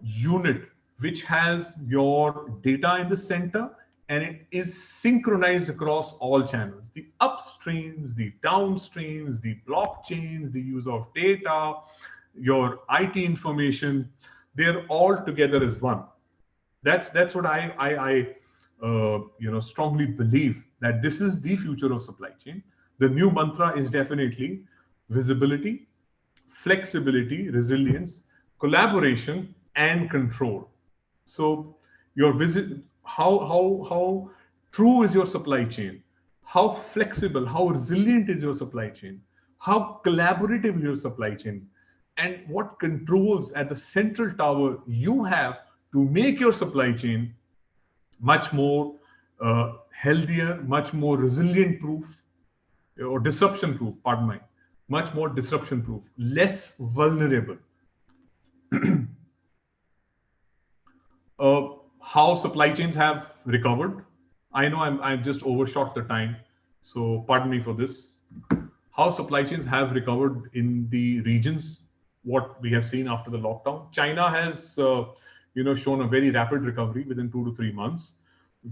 unit, which has your data in the center and it is synchronized across all channels, the upstreams, the downstreams, the blockchains, the use of data, your IT information, they're all together as one. That's what I strongly believe, that this is the future of supply chain. The new mantra is definitely visibility, flexibility, resilience, collaboration, and control. So your visit, how true is your supply chain? How flexible, how resilient is your supply chain? How collaborative is your supply chain? And what controls at the central tower you have to make your supply chain much more healthier, much more resilient proof, or disruption proof, pardon me, much more disruption proof, less vulnerable. How supply chains have recovered. I know I've just overshot the time, so pardon me for this. How supply chains have recovered in the regions, what we have seen after the lockdown. China has, shown a very rapid recovery within 2 to 3 months,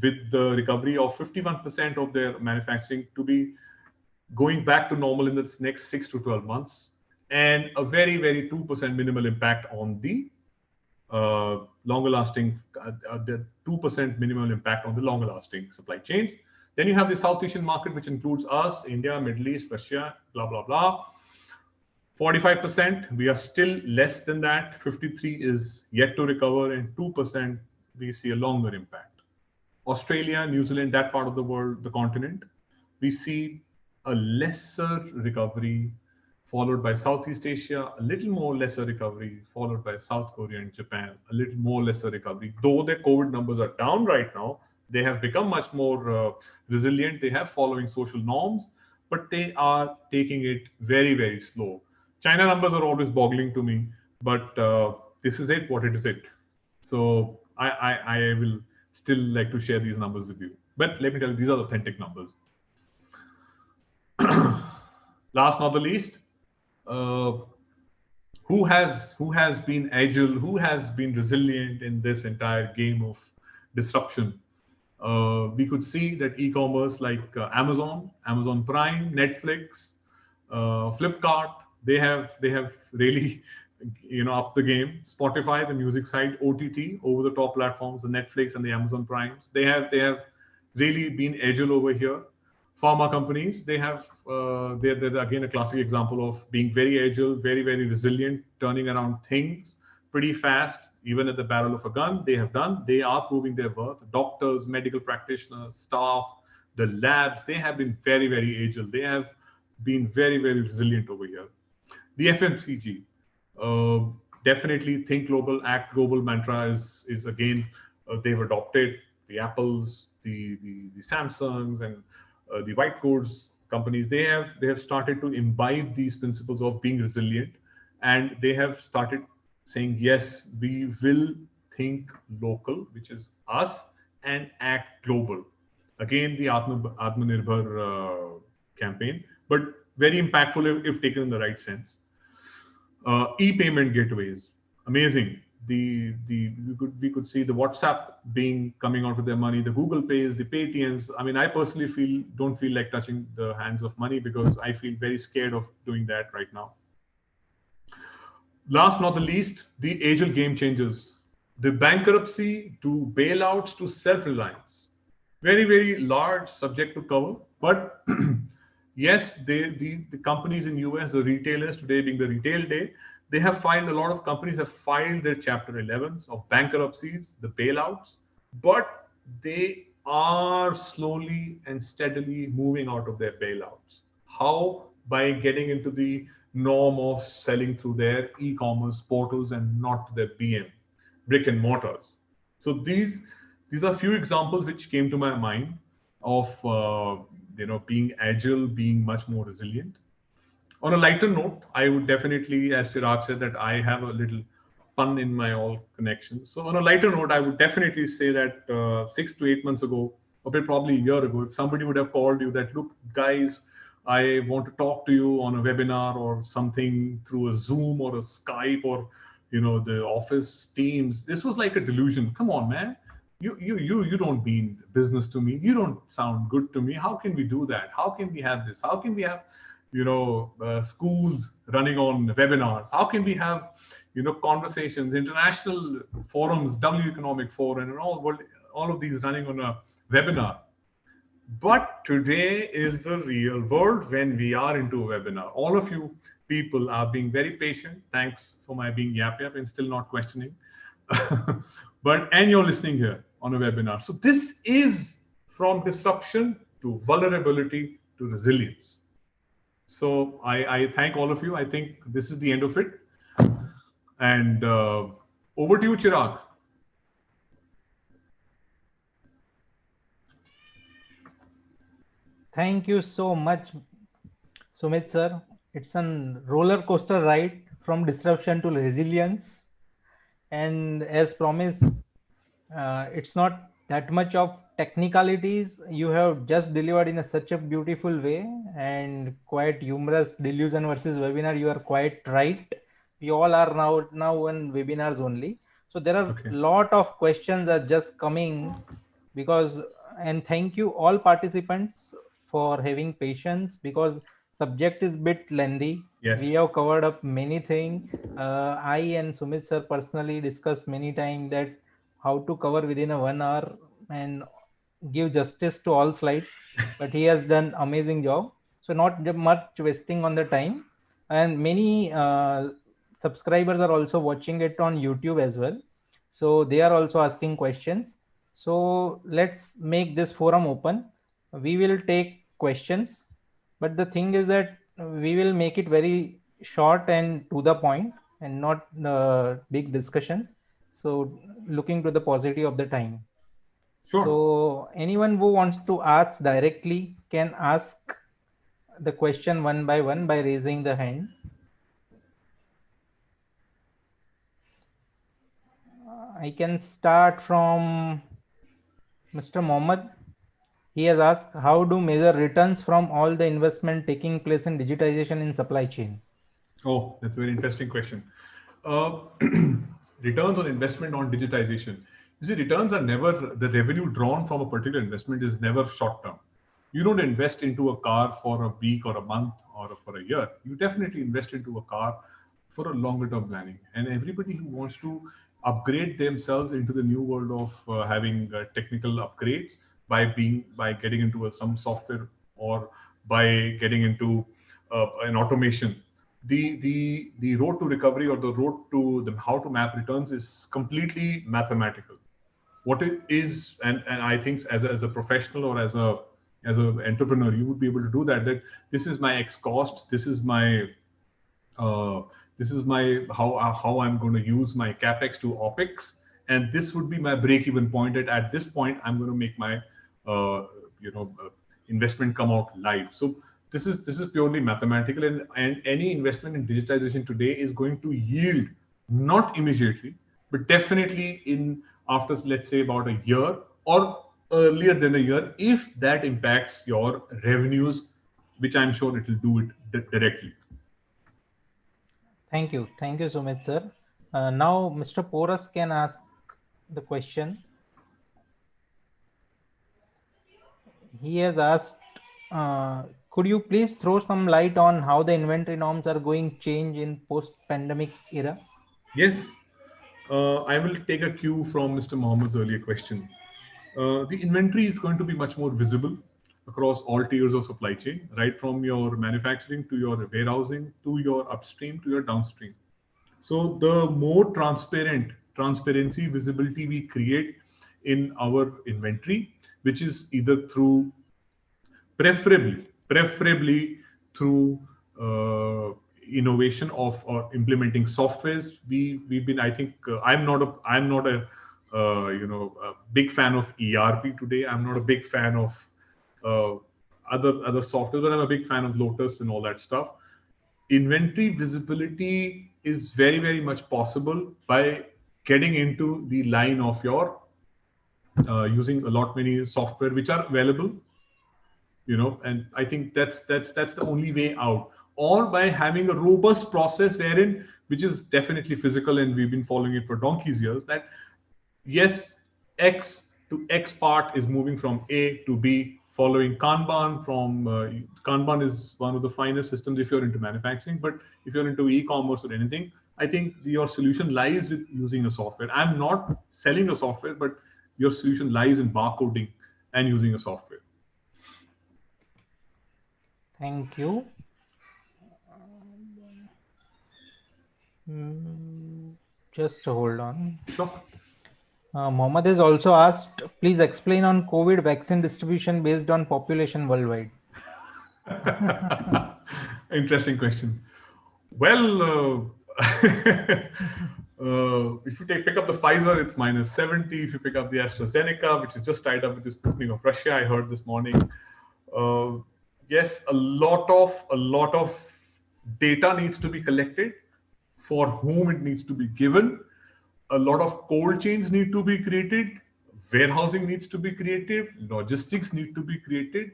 with the recovery of 51% of their manufacturing to be going back to normal in the next 6 to 12 months, and a very, very 2% minimal impact on the longer lasting, the 2% minimal impact on the longer lasting supply chains. Then you have the South Asian market, which includes us, India, Middle East, Russia, blah, blah, blah. 45%, we are still less than that. 53 is yet to recover, and 2% we see a longer impact. Australia, New Zealand, that part of the world, the continent, we see a lesser recovery, followed by Southeast Asia, a little more lesser recovery, followed by South Korea and Japan, a little more lesser recovery. Though their COVID numbers are down right now, they have become much more resilient. They have following social norms, but they are taking it very, very slow. China numbers are always boggling to me, but this is it, what it is it. So I will still like to share these numbers with you. But let me tell you, these are authentic numbers. Last not the least, who has been agile, who has been resilient in this entire game of disruption? We could see that e-commerce like Amazon Prime, Netflix, Flipkart, they have really upped the game. Spotify, the music side, OTT, over the top platforms, the Netflix and the Amazon Primes, they have really been agile over here. Pharma companies, they're again a classic example of being very agile, very, very resilient, turning around things pretty fast, even at the barrel of a gun. They are proving their worth. Doctors, medical practitioners, staff, the labs, they have been very, very agile. They have been very, very resilient over here. The FMCG, definitely think global, act global mantra is again, they've adopted the Apples, the Samsungs, and the white goods companies. They have started to imbibe these principles of being resilient, and they have started saying, yes, we will think local, which is us, and act global. Again, the Atmanirbhar campaign, but very impactful if taken in the right sense. E-payment gateways, amazing. we could see the WhatsApp being coming out with their money, the Google Pays, the Paytms. I mean, I personally don't feel like touching the hands of money because I feel very scared of doing that right now. Last not the least, the age-old game changers. The bankruptcy to bailouts to self-reliance. Very, very large subject to cover. But yes, the companies in US, the retailers, today being the retail day, they have filed, a lot of companies have filed their Chapter 11s of bankruptcies, the bailouts, but they are slowly and steadily moving out of their bailouts. How? By getting into the norm of selling through their e-commerce portals and not their BM, brick and mortars. So these are few examples which came to my mind of being agile, being much more resilient. On a lighter note, I would definitely, as Chirag said, that I have a little pun in my all connections. So on a lighter note, I would definitely say that 6 to 8 months ago, or probably a year ago, if somebody would have called you that, look, guys, I want to talk to you on a webinar or something through a Zoom or a Skype or the Office Teams, this was like a delusion. Come on, man. You don't mean business to me. You don't sound good to me. How can we do that? How can we have this? How can we have schools running on webinars? How can we have conversations, international forums, W Economic Forum, and all of these running on a webinar? But today is the real world when we are into a webinar. All of you people are being very patient. Thanks for my being yap and still not questioning. And you're listening here on a webinar. So this is from disruption to vulnerability to resilience. So I thank all of you. I think this is the end of it. And over to you, Chirag. Thank you so much, Sumit sir. It's a roller coaster ride from disruption to resilience. And as promised, it's not that much of technicalities. You have just delivered in such a beautiful way and quite humorous. Delusion versus webinar, you are quite right. We all are now on webinars only. So there are a lot of questions that are just coming and thank you all participants for having patience because subject is bit lengthy. Yes. We have covered up many things. I and Sumit sir personally discussed many times that how to cover within a 1 hour and give justice to all slides, but he has done amazing job. So not much wasting on the time, and many subscribers are also watching it on YouTube as well. So they are also asking questions. So let's make this forum open. We will take questions, but the thing is that we will make it very short and to the point and not big discussions. So looking to the positive of the time. Sure. So anyone who wants to ask directly can ask the question one by raising the hand. I can start from Mr. Mohammed. He has asked, how do measure returns from all the investment taking place in digitization in supply chain? Oh, that's a very interesting question. Returns on investment on digitization. You see, returns are never, the revenue drawn from a particular investment is never short term. You don't invest into a car for a week or a month or for a year. You definitely invest into a car for a longer term planning. And everybody who wants to upgrade themselves into the new world of having technical upgrades by getting into some software or by getting into an automation, the road to recovery or the road to how to map returns is completely mathematical. What it is, and I think as a professional or as an entrepreneur, you would be able to do that this is my X cost, this is my how I'm going to use my capex to opex, and this would be my break-even point. At this point, I'm going to make my investment come out live. So this is purely mathematical, and any investment in digitization today is going to yield not immediately, but definitely in after, let's say, about a year or earlier than a year, if that impacts your revenues, which I'm sure it will do it directly. Thank you, Sumit sir. Now Mr. Porus can ask the question. He has asked, could you please throw some light on how the inventory norms are going change in post-pandemic era? Yes, I will take a cue from Mr. Mohammed's earlier question. The inventory is going to be much more visible across all tiers of supply chain, right from your manufacturing to your warehousing to your upstream to your downstream. So the more transparency, visibility we create in our inventory, which is either through preferably through innovation of or implementing softwares. We've been, I think, I'm not a a big fan of ERP today. I'm not a big fan of uh, other software, but I'm a big fan of Lotus and all that stuff. Inventory visibility is very much possible by getting into the line of your using a lot many software which are available, and I think that's the only way out, or by having a robust process wherein, which is definitely physical, and we've been following it for donkey's years, that yes, X to X part is moving from A to B following Kanban. From Kanban is one of the finest systems if you're into manufacturing, but if you're into e-commerce or anything, I think your solution lies with using a software. I'm not selling a software, but your solution lies in barcoding and using a software. Thank you. Just hold on. Sure. Mohammed has also asked, please explain on COVID vaccine distribution based on population worldwide. Interesting question. Well, if you pick up the Pfizer, it's -70. If you pick up the AstraZeneca, which is just tied up with the Sputnik of Russia, I heard this morning. Yes, a lot of data needs to be collected for whom it needs to be given. A lot of cold chains need to be created. Warehousing needs to be created. Logistics need to be created.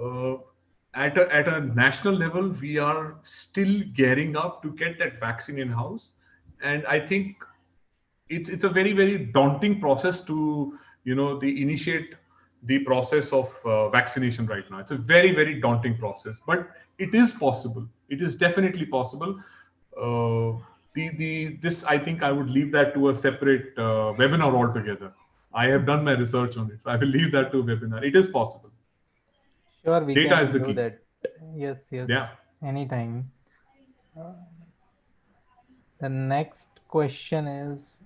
Uh, at a national level, we are still gearing up to get that vaccine in house, and I think it's a very daunting process to the initiate the process of vaccination right now. It's a very daunting process, but it is possible. It is definitely possible. The this I think I would leave that to a separate webinar altogether. I have done my research on it, so I will leave that to a webinar. It is possible. Sure, we Data is can the do key. that. Yes, Yeah. anytime. The next question is,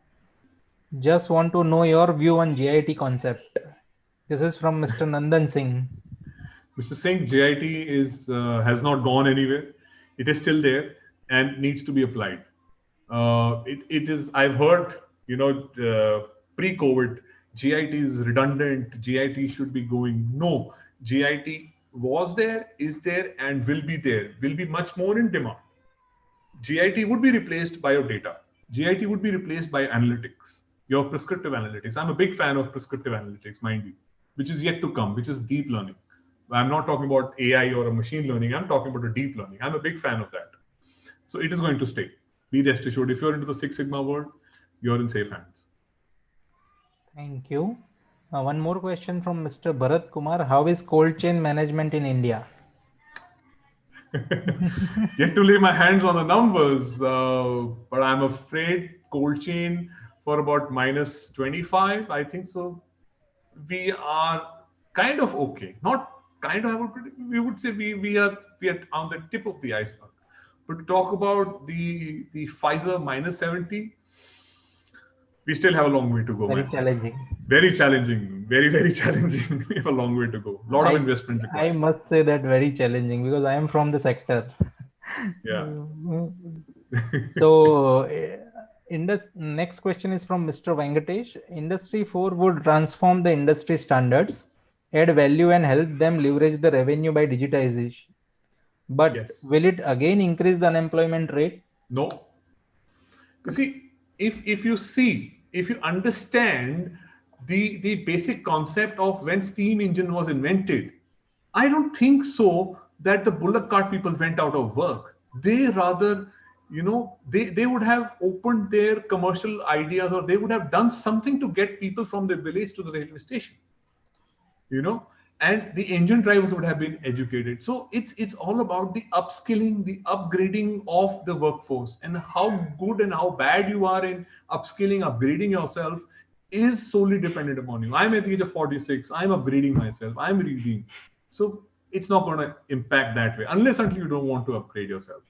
just want to know your view on JIT concept. This is from Mr. Nandan Singh. Mr. Singh, JIT has not gone anywhere. It is still there and needs to be applied. It is. I've heard, pre-COVID, GIT is redundant. GIT should be going. No, GIT was there, is there, and will be there. Will be much more in demand. GIT would be replaced by your data. GIT would be replaced by analytics, your prescriptive analytics. I'm a big fan of prescriptive analytics, mind you, which is yet to come, which is deep learning. I'm not talking about AI or a machine learning. I'm talking about a deep learning. I'm a big fan of that. So it is going to stay. Be rest assured, if you're into the Six Sigma world, you're in safe hands. Thank you. One more question from Mr. Bharat Kumar. How is cold chain management in India? Yet to lay my hands on the numbers, but I'm afraid cold chain for about -25, I think so. We are kind of okay. Not kind of. We would say we are on the tip of the iceberg. But to talk about the Pfizer -70, we still have a long way to go, my Very friend. challenging. Very challenging. Very challenging. We have a long way to go. A lot of investment required. I must say that very challenging because I am from the sector. Yeah. So, next question is from Mr. Venkatesh. Industry 4 would transform the industry standards, add value, and help them leverage the revenue by digitization. But Yes. will it again increase the unemployment rate? No. You see, if you understand the basic concept of when steam engine was invented, I don't think so that the bullock cart people went out of work. They rather, they would have opened their commercial ideas, or they would have done something to get people from the village to the railway station, and the engine drivers would have been educated. So it's all about the upskilling, the upgrading of the workforce, and how good and how bad you are in upskilling, upgrading yourself is solely dependent upon you. I'm at the age of 46, I'm upgrading myself, I'm reading. So it's not going to impact that way unless until you don't want to upgrade yourself.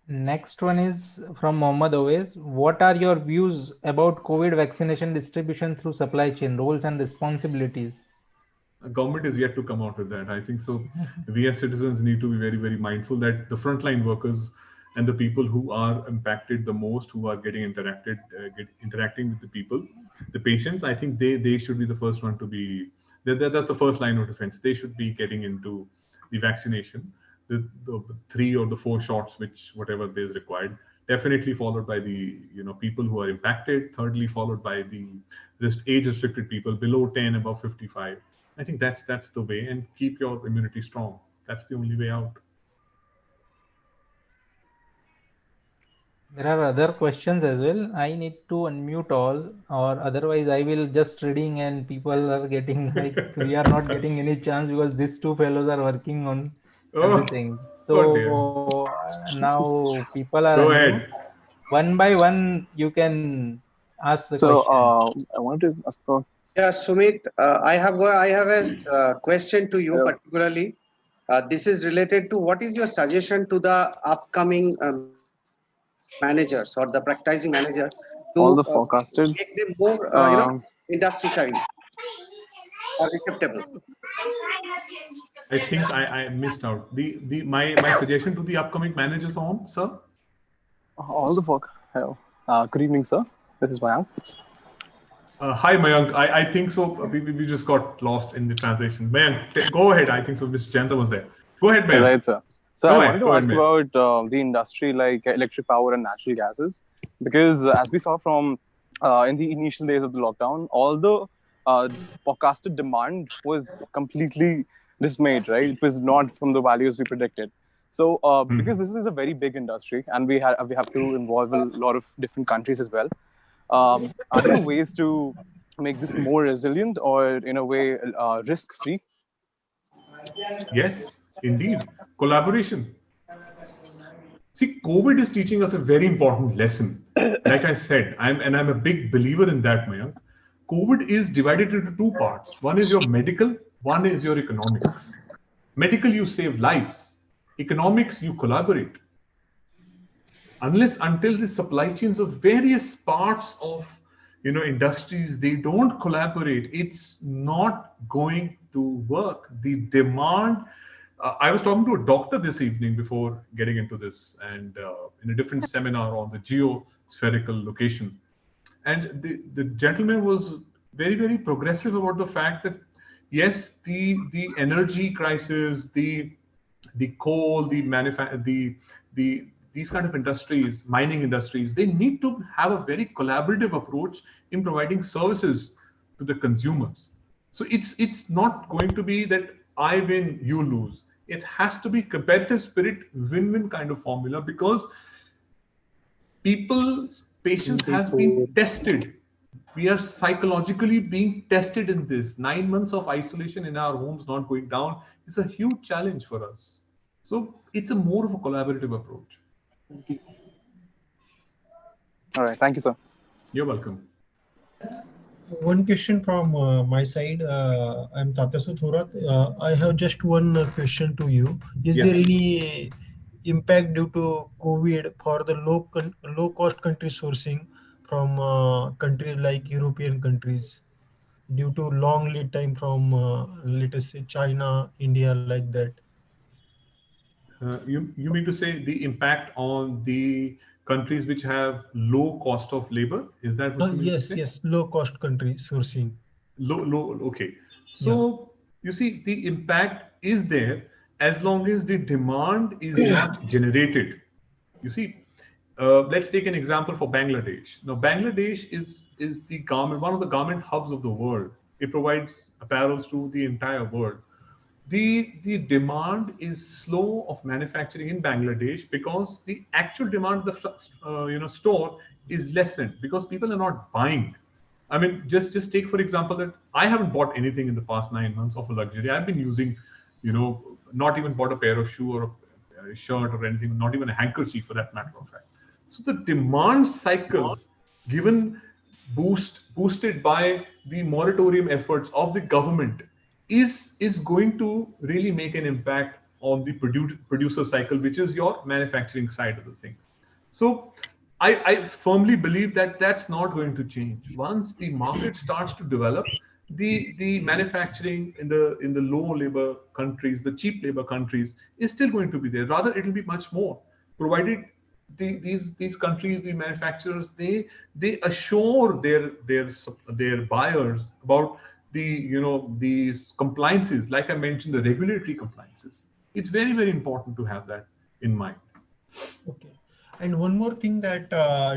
Next one is from Mohammad Owais. What are your views about COVID vaccination distribution through supply chain, roles and responsibilities? Government is yet to come out with that. I think so. We as citizens need to be very, very mindful that the frontline workers and the people who are impacted the most, who are getting interacting with the people, the patients, I think they should be the first one to be. That's the first line of defense. They should be getting into the vaccination, the 3 or 4 shots, which whatever is required. Definitely followed by the people who are impacted. Thirdly, followed by the age restricted people below 10, above 55. I think that's the way, and keep your immunity strong. That's the only way out. There are other questions as well. I need to unmute all, or otherwise I will just reading and people are getting like we are not getting any chance because these two fellows are working on Oh, everything. oh dear. So now people are Go unmute. ahead. One by one, you can ask the So question. I wanted to ask about. Yeah, Sumit, I have a question to you particularly. This is related to what is your suggestion to the upcoming managers or the practicing manager to All the forecasted. make them more, industry savvy or acceptable? I think I missed out. My suggestion to the upcoming managers on, sir. All the forecast. Hello. Good evening, sir. This is Mayank. Hi, Mayank. I think so. We just got lost in the translation. Mayank, go ahead. I think so. Miss Janta was there. Go ahead, Mayank. Right, sir. So Go I ahead, wanted to go ahead, ask about the industry like electric power and natural gases, because as we saw from in the initial days of the lockdown, all the forecasted demand was completely dismayed, right? It was not from the values we predicted. So because this is a very big industry and we have to involve a lot of different countries as well, are there ways to make this more resilient or in a way risk-free? Yes, indeed. Collaboration. See, COVID is teaching us a very important lesson. Like I said, I'm a big believer in that, Mayank. COVID is divided into 2 parts. One is your medical, one is your economics. Medical, you save lives. Economics, you collaborate. Unless until the supply chains of various parts of industries, they don't collaborate, it's not going to work. The demand. I was talking to a doctor this evening before getting into this, and in a different seminar on the geospherical location. And the gentleman was very, very progressive about the fact that, yes, the energy crisis, the coal, the these kind of industries, mining industries, they need to have a very collaborative approach in providing services to the consumers. So it's not going to be that I win, you lose. It has to be competitive spirit, win-win kind of formula, because people's patience has been tested. We are psychologically being tested in this. 9 months of isolation in our homes not going down is a huge challenge for us. So it's a more of a collaborative approach. All right, thank you, sir. You're welcome. One question from my side. I'm Tatasu Thorat. I have just one question to you. Is there any impact due to COVID for the low cost country sourcing from countries like European countries due to long lead time from let us say China, India, like that? You mean to say the impact on the countries which have low cost of labor? Is that what you mean to say? Yes, low cost country sourcing. Low. Okay. So you see, the impact is there as long as the demand is not generated. You see, let's take an example for Bangladesh. Now, Bangladesh is the garment, one of the garment hubs of the world. It provides apparels to the entire world. the demand is slow of manufacturing in Bangladesh because the actual demand of the store is lessened because people are not buying. I mean, just take for example that I haven't bought anything in the past 9 months of a luxury. I've been using, not even bought a pair of shoe or a shirt or anything, not even a handkerchief for that matter of fact. So the demand cycle, given boosted by the moratorium efforts of the government, is going to really make an impact on the producer cycle, which is your manufacturing side of the thing. So I firmly believe that that's not going to change. Once the market starts to develop, the manufacturing in the low labor countries, the cheap labor countries, is still going to be there. Rather, it will be much more, provided these countries, the manufacturers, they assure their buyers about these compliances. Like I mentioned, the regulatory compliances. It's very, very important to have that in mind. Okay. And one more thing that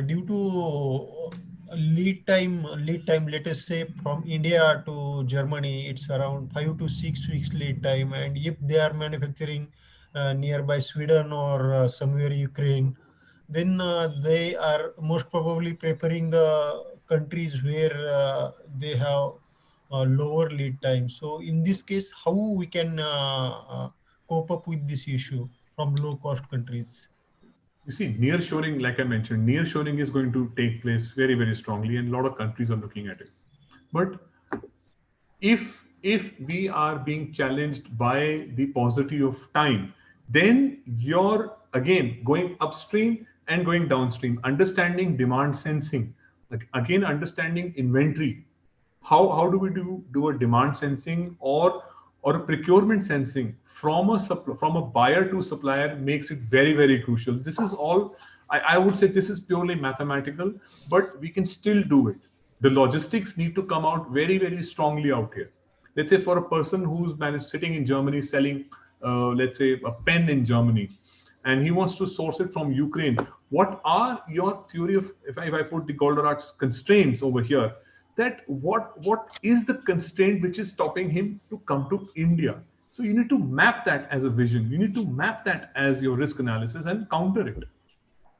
due to lead time, let us say from India to Germany, it's around 5 to 6 weeks lead time. And if they are manufacturing nearby Sweden or somewhere Ukraine, then they are most probably preferring the countries where they have lower lead time. So in this case, how we can cope up with this issue from low cost countries? You see, nearshoring, like I mentioned, nearshoring is going to take place very, very strongly, and a lot of countries are looking at it. But if we are being challenged by the paucity of time, then you're again going upstream and going downstream, understanding demand sensing, like again understanding inventory. How do we do a demand sensing or a procurement sensing from from a buyer to supplier makes it very, very crucial. This is all, I would say this is purely mathematical, but we can still do it. The logistics need to come out very, very strongly out here. Let's say for a person who's sitting in Germany selling, let's say a pen in Germany, and he wants to source it from Ukraine. What are your theory of, if I put the Goldratt's constraints over here, that what is the constraint which is stopping him to come to India? So you need to map that as a vision. You need to map that as your risk analysis and counter it.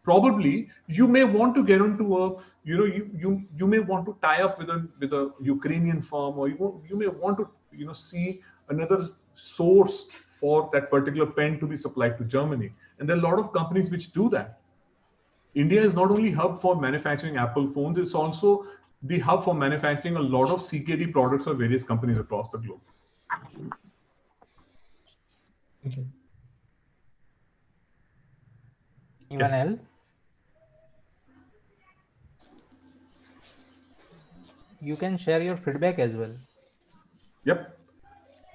Probably you may want to get into a, you may want to tie up with a Ukrainian firm, or you may want to see another source for that particular pen to be supplied to Germany. And there are a lot of companies which do that. India is not only hub for manufacturing Apple phones, it's also the hub for manufacturing a lot of CKD products for various companies across the globe. Okay. Anyone else? You can share your feedback as well. Yep.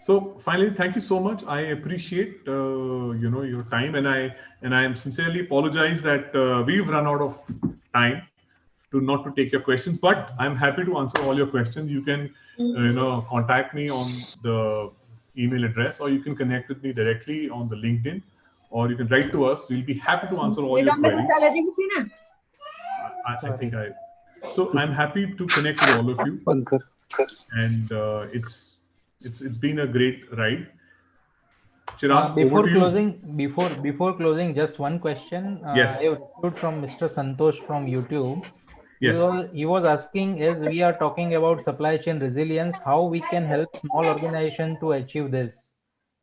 So finally, thank you so much. I appreciate your time, and I am sincerely apologize that we've run out of time not to take your questions, but I'm happy to answer all your questions. You can contact me on the email address, or you can connect with me directly on the LinkedIn, or you can write to us. We'll be happy to answer all your queries. So I'm happy to connect with all of you, and it's been a great ride. Chirag, before closing, just one question. Yes. I have received from Mr. Santosh from YouTube. Yes. He was asking, as we are talking about supply chain resilience, how we can help small organizations to achieve this.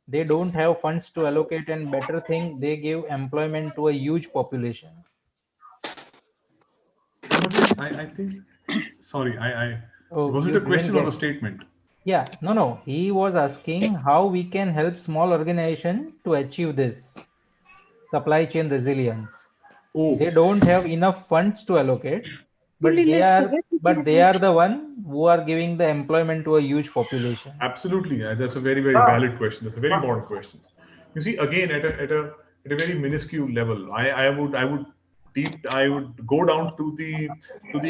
They don't have funds to allocate, and better thing, they give employment to a huge population. I think, sorry, Oh, was it a question or a statement? Yeah, no. He was asking how we can help small organizations to achieve this supply chain resilience. Oh. They don't have enough funds to allocate, but they are the one who are giving the employment to a huge population. Absolutely, that's a very, very valid question. That's a very important question. You see, again, at a very minuscule level, I would go down to the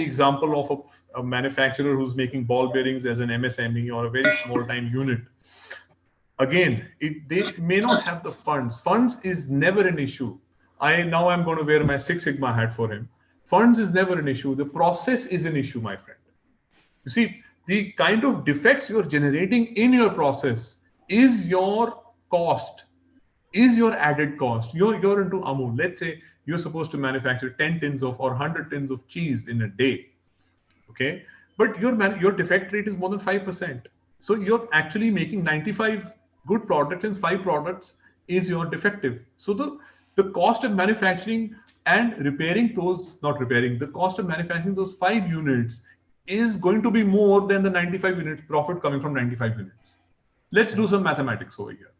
example of a manufacturer who's making ball bearings as an MSME or a very small time unit. Again, they may not have the funds. Funds is never an issue. I'm going to wear my Six Sigma hat for him. Funds is never an issue. The process is an issue, my friend. You see, the kind of defects you're generating in your process is your cost, is your added cost. You're into Amul. Let's say you're supposed to manufacture 10 tins of or 100 tins of cheese in a day. Okay, but your defect rate is more than 5%. So you're actually making 95 good products and 5 products is your defective. So the cost of manufacturing and repairing those, not repairing, the cost of manufacturing those 5 units is going to be more than the 95 units profit coming from 95 units. Let's do some mathematics over here.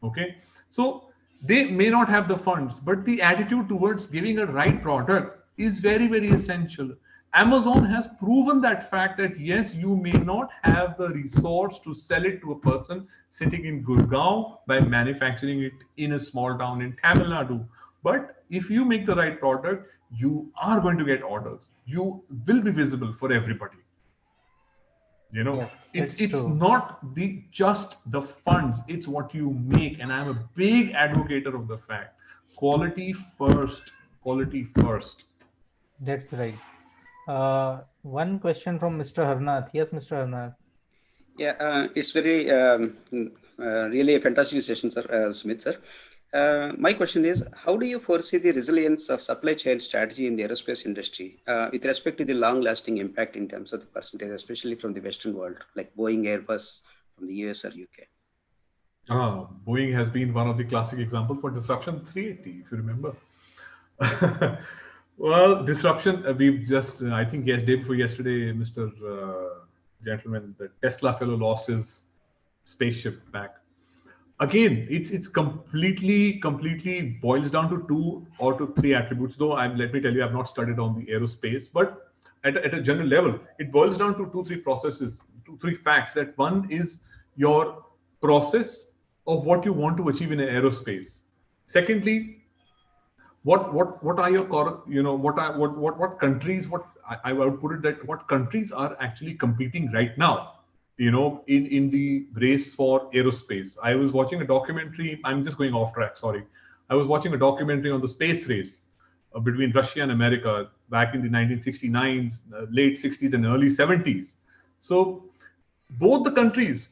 Okay, so they may not have the funds, but the attitude towards giving a right product is very, very essential. Amazon has proven that fact that yes, you may not have the resource to sell it to a person sitting in Gurgaon by manufacturing it in a small town in Tamil Nadu. But if you make the right product, you are going to get orders. You will be visible for everybody. You know, Yes, it's true. not just the funds, it's what you make. And I'm a big advocate of the fact quality first, quality first. That's right. One question from Mr. Harnath. Yes, Mr. Harnath. Yeah, it's very really a fantastic session, sir, Sumit, sir. My question is, how do you foresee the resilience of supply chain strategy in the aerospace industry with respect to the long-lasting impact in terms of the percentage, especially from the Western world, like Boeing, Airbus, from the US or UK? Boeing has been one of the classic examples for disruption 380, if you remember. Well, disruption, we've just, I think, yes, day before yesterday, Mr. Gentleman, the Tesla fellow lost his spaceship back. Again, it's completely boils down to 2 or to 3 attributes. Though let me tell you, I've not studied on the aerospace, but at a general level, it boils down to 2-3 processes, 2-3 facts. That one is your process of what you want to achieve in an aerospace. Secondly, what are your what countries, I would put it that what countries are actually competing right now, in the race for aerospace. I was watching a documentary. I'm just going off track, sorry. I was watching a documentary on the space race between Russia and America back in the 1969s, late 60s and early 70s. So both the countries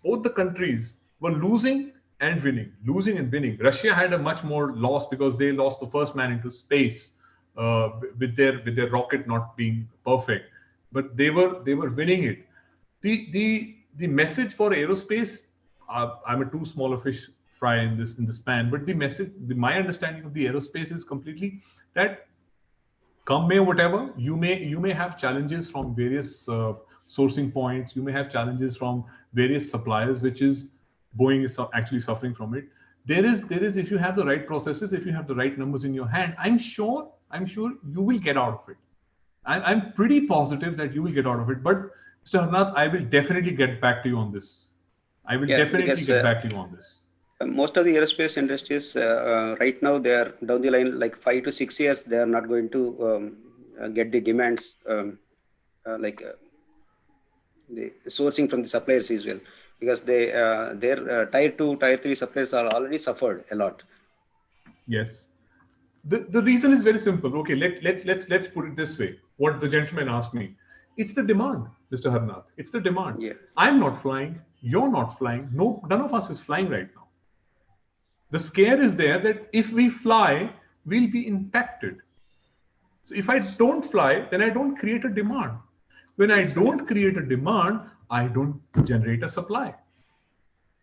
were losing and winning. Russia had a much more loss because they lost the first man into space with their rocket not being perfect, but they were winning it. The message for aerospace, I'm a too small a fish fry in this pan, but the message, my understanding of the aerospace is completely that come may whatever, you may have challenges from various sourcing points. You may have challenges from various suppliers, which is Boeing is actually suffering from it. There is if you have the right processes, if you have the right numbers in your hand, I'm sure you will get out of it. I'm pretty positive that you will get out of it. But Mr. Harnath, I will definitely get back to you on this. Get back to you on this. Most of the aerospace industries right now, they are down the line like 5 to 6 years. They are not going to get the demands the sourcing from the suppliers as well, because their tier 2, tier 3 suppliers are already suffered a lot. Yes. The reason is very simple. Okay, let's put it this way. What the gentleman asked me, it's the demand, Mr. Harnath. It's the demand. Yeah. I'm not flying. You're not flying. No, none of us is flying right now. The scare is there that if we fly, we'll be impacted. So if I don't fly, then I don't create a demand. When I don't create a demand, I don't generate a supply.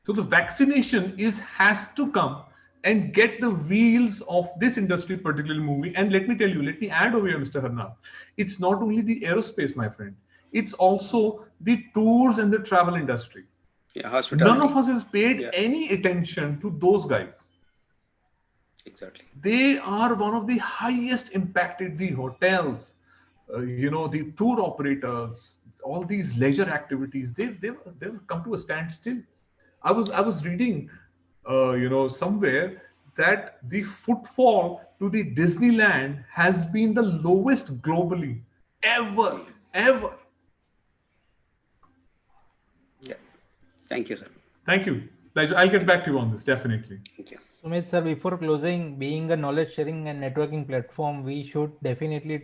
So the vaccination has to come and get the wheels of this industry particularly moving. And let me add over here, Mr. Harnath, it's not only the aerospace, my friend. It's also the tours and the travel industry. Yeah, hospitality. None of us has paid any attention to those guys. Exactly. They are one of the highest impacted, the hotels, the tour operators, all these leisure activities, they've come to a standstill. I was reading, somewhere that the footfall to the Disneyland has been the lowest globally ever. Yeah. Thank you, sir. Thank you. Pleasure. I'll get back to you on this, definitely. Thank you. Sumit sir, before closing, being a knowledge sharing and networking platform, we should definitely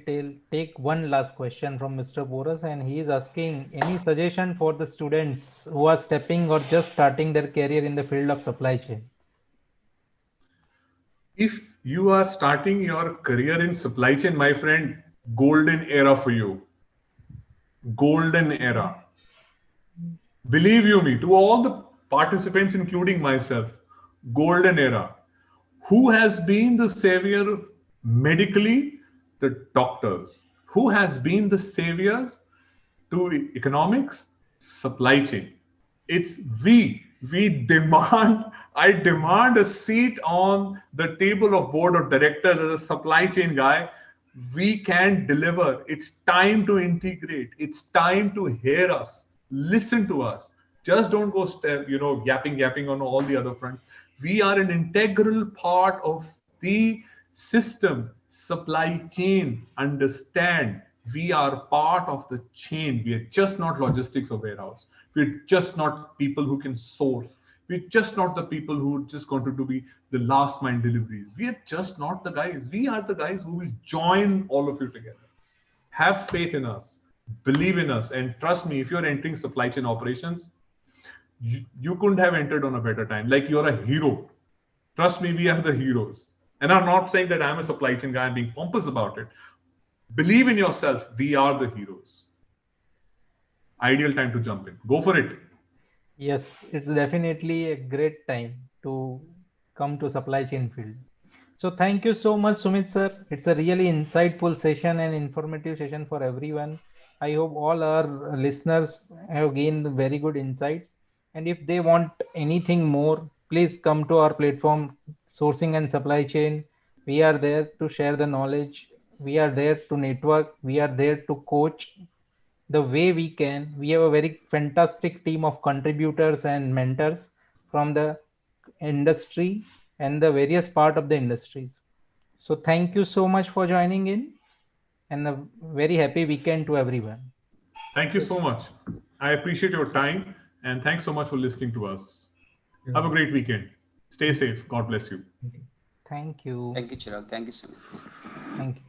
take one last question from Mr. Boras, and he is asking any suggestion for the students who are stepping or just starting their career in the field of supply chain. If you are starting your career in supply chain, my friend, golden era for you. Golden era. Believe you me, to all the participants, including myself, golden era. Who has been the savior medically? The doctors. Who has been the saviors to economics? Supply chain. It's we. We demand, I demand a seat on the table of board of directors as a supply chain guy. We can deliver. It's time to integrate. It's time to hear us, listen to us. Just don't go, yapping on all the other fronts. We are an integral part of the system, supply chain. Understand, we are part of the chain. We are just not logistics or warehouse. We're just not people who can source. We're just not the people who are just going to be the last mile deliveries. We are just not the guys. We are the guys who will join all of you together. Have faith in us, believe in us, and trust me, if you're entering supply chain operations, you couldn't have entered on a better time. Like, you're a hero. Trust me, we are the heroes. And I'm not saying that I'm a supply chain guy and being pompous about it. Believe in yourself. We are the heroes. Ideal time to jump in. Go for it. Yes, it's definitely a great time to come to supply chain field. So thank you so much, Sumit sir. It's a really insightful session and informative session for everyone. I hope all our listeners have gained very good insights. And if they want anything more, please come to our platform, Sourcing and Supply Chain. We are there to share the knowledge. We are there to network. We are there to coach the way we can. We have a very fantastic team of contributors and mentors from the industry and the various part of the industries. So thank you so much for joining in, and a very happy weekend to everyone. Thank you so much. I appreciate your time, and thanks so much for listening to us. Have a great weekend. Stay safe. God bless you. Thank you. Thank you, Chirag. Thank you so much. Thank you.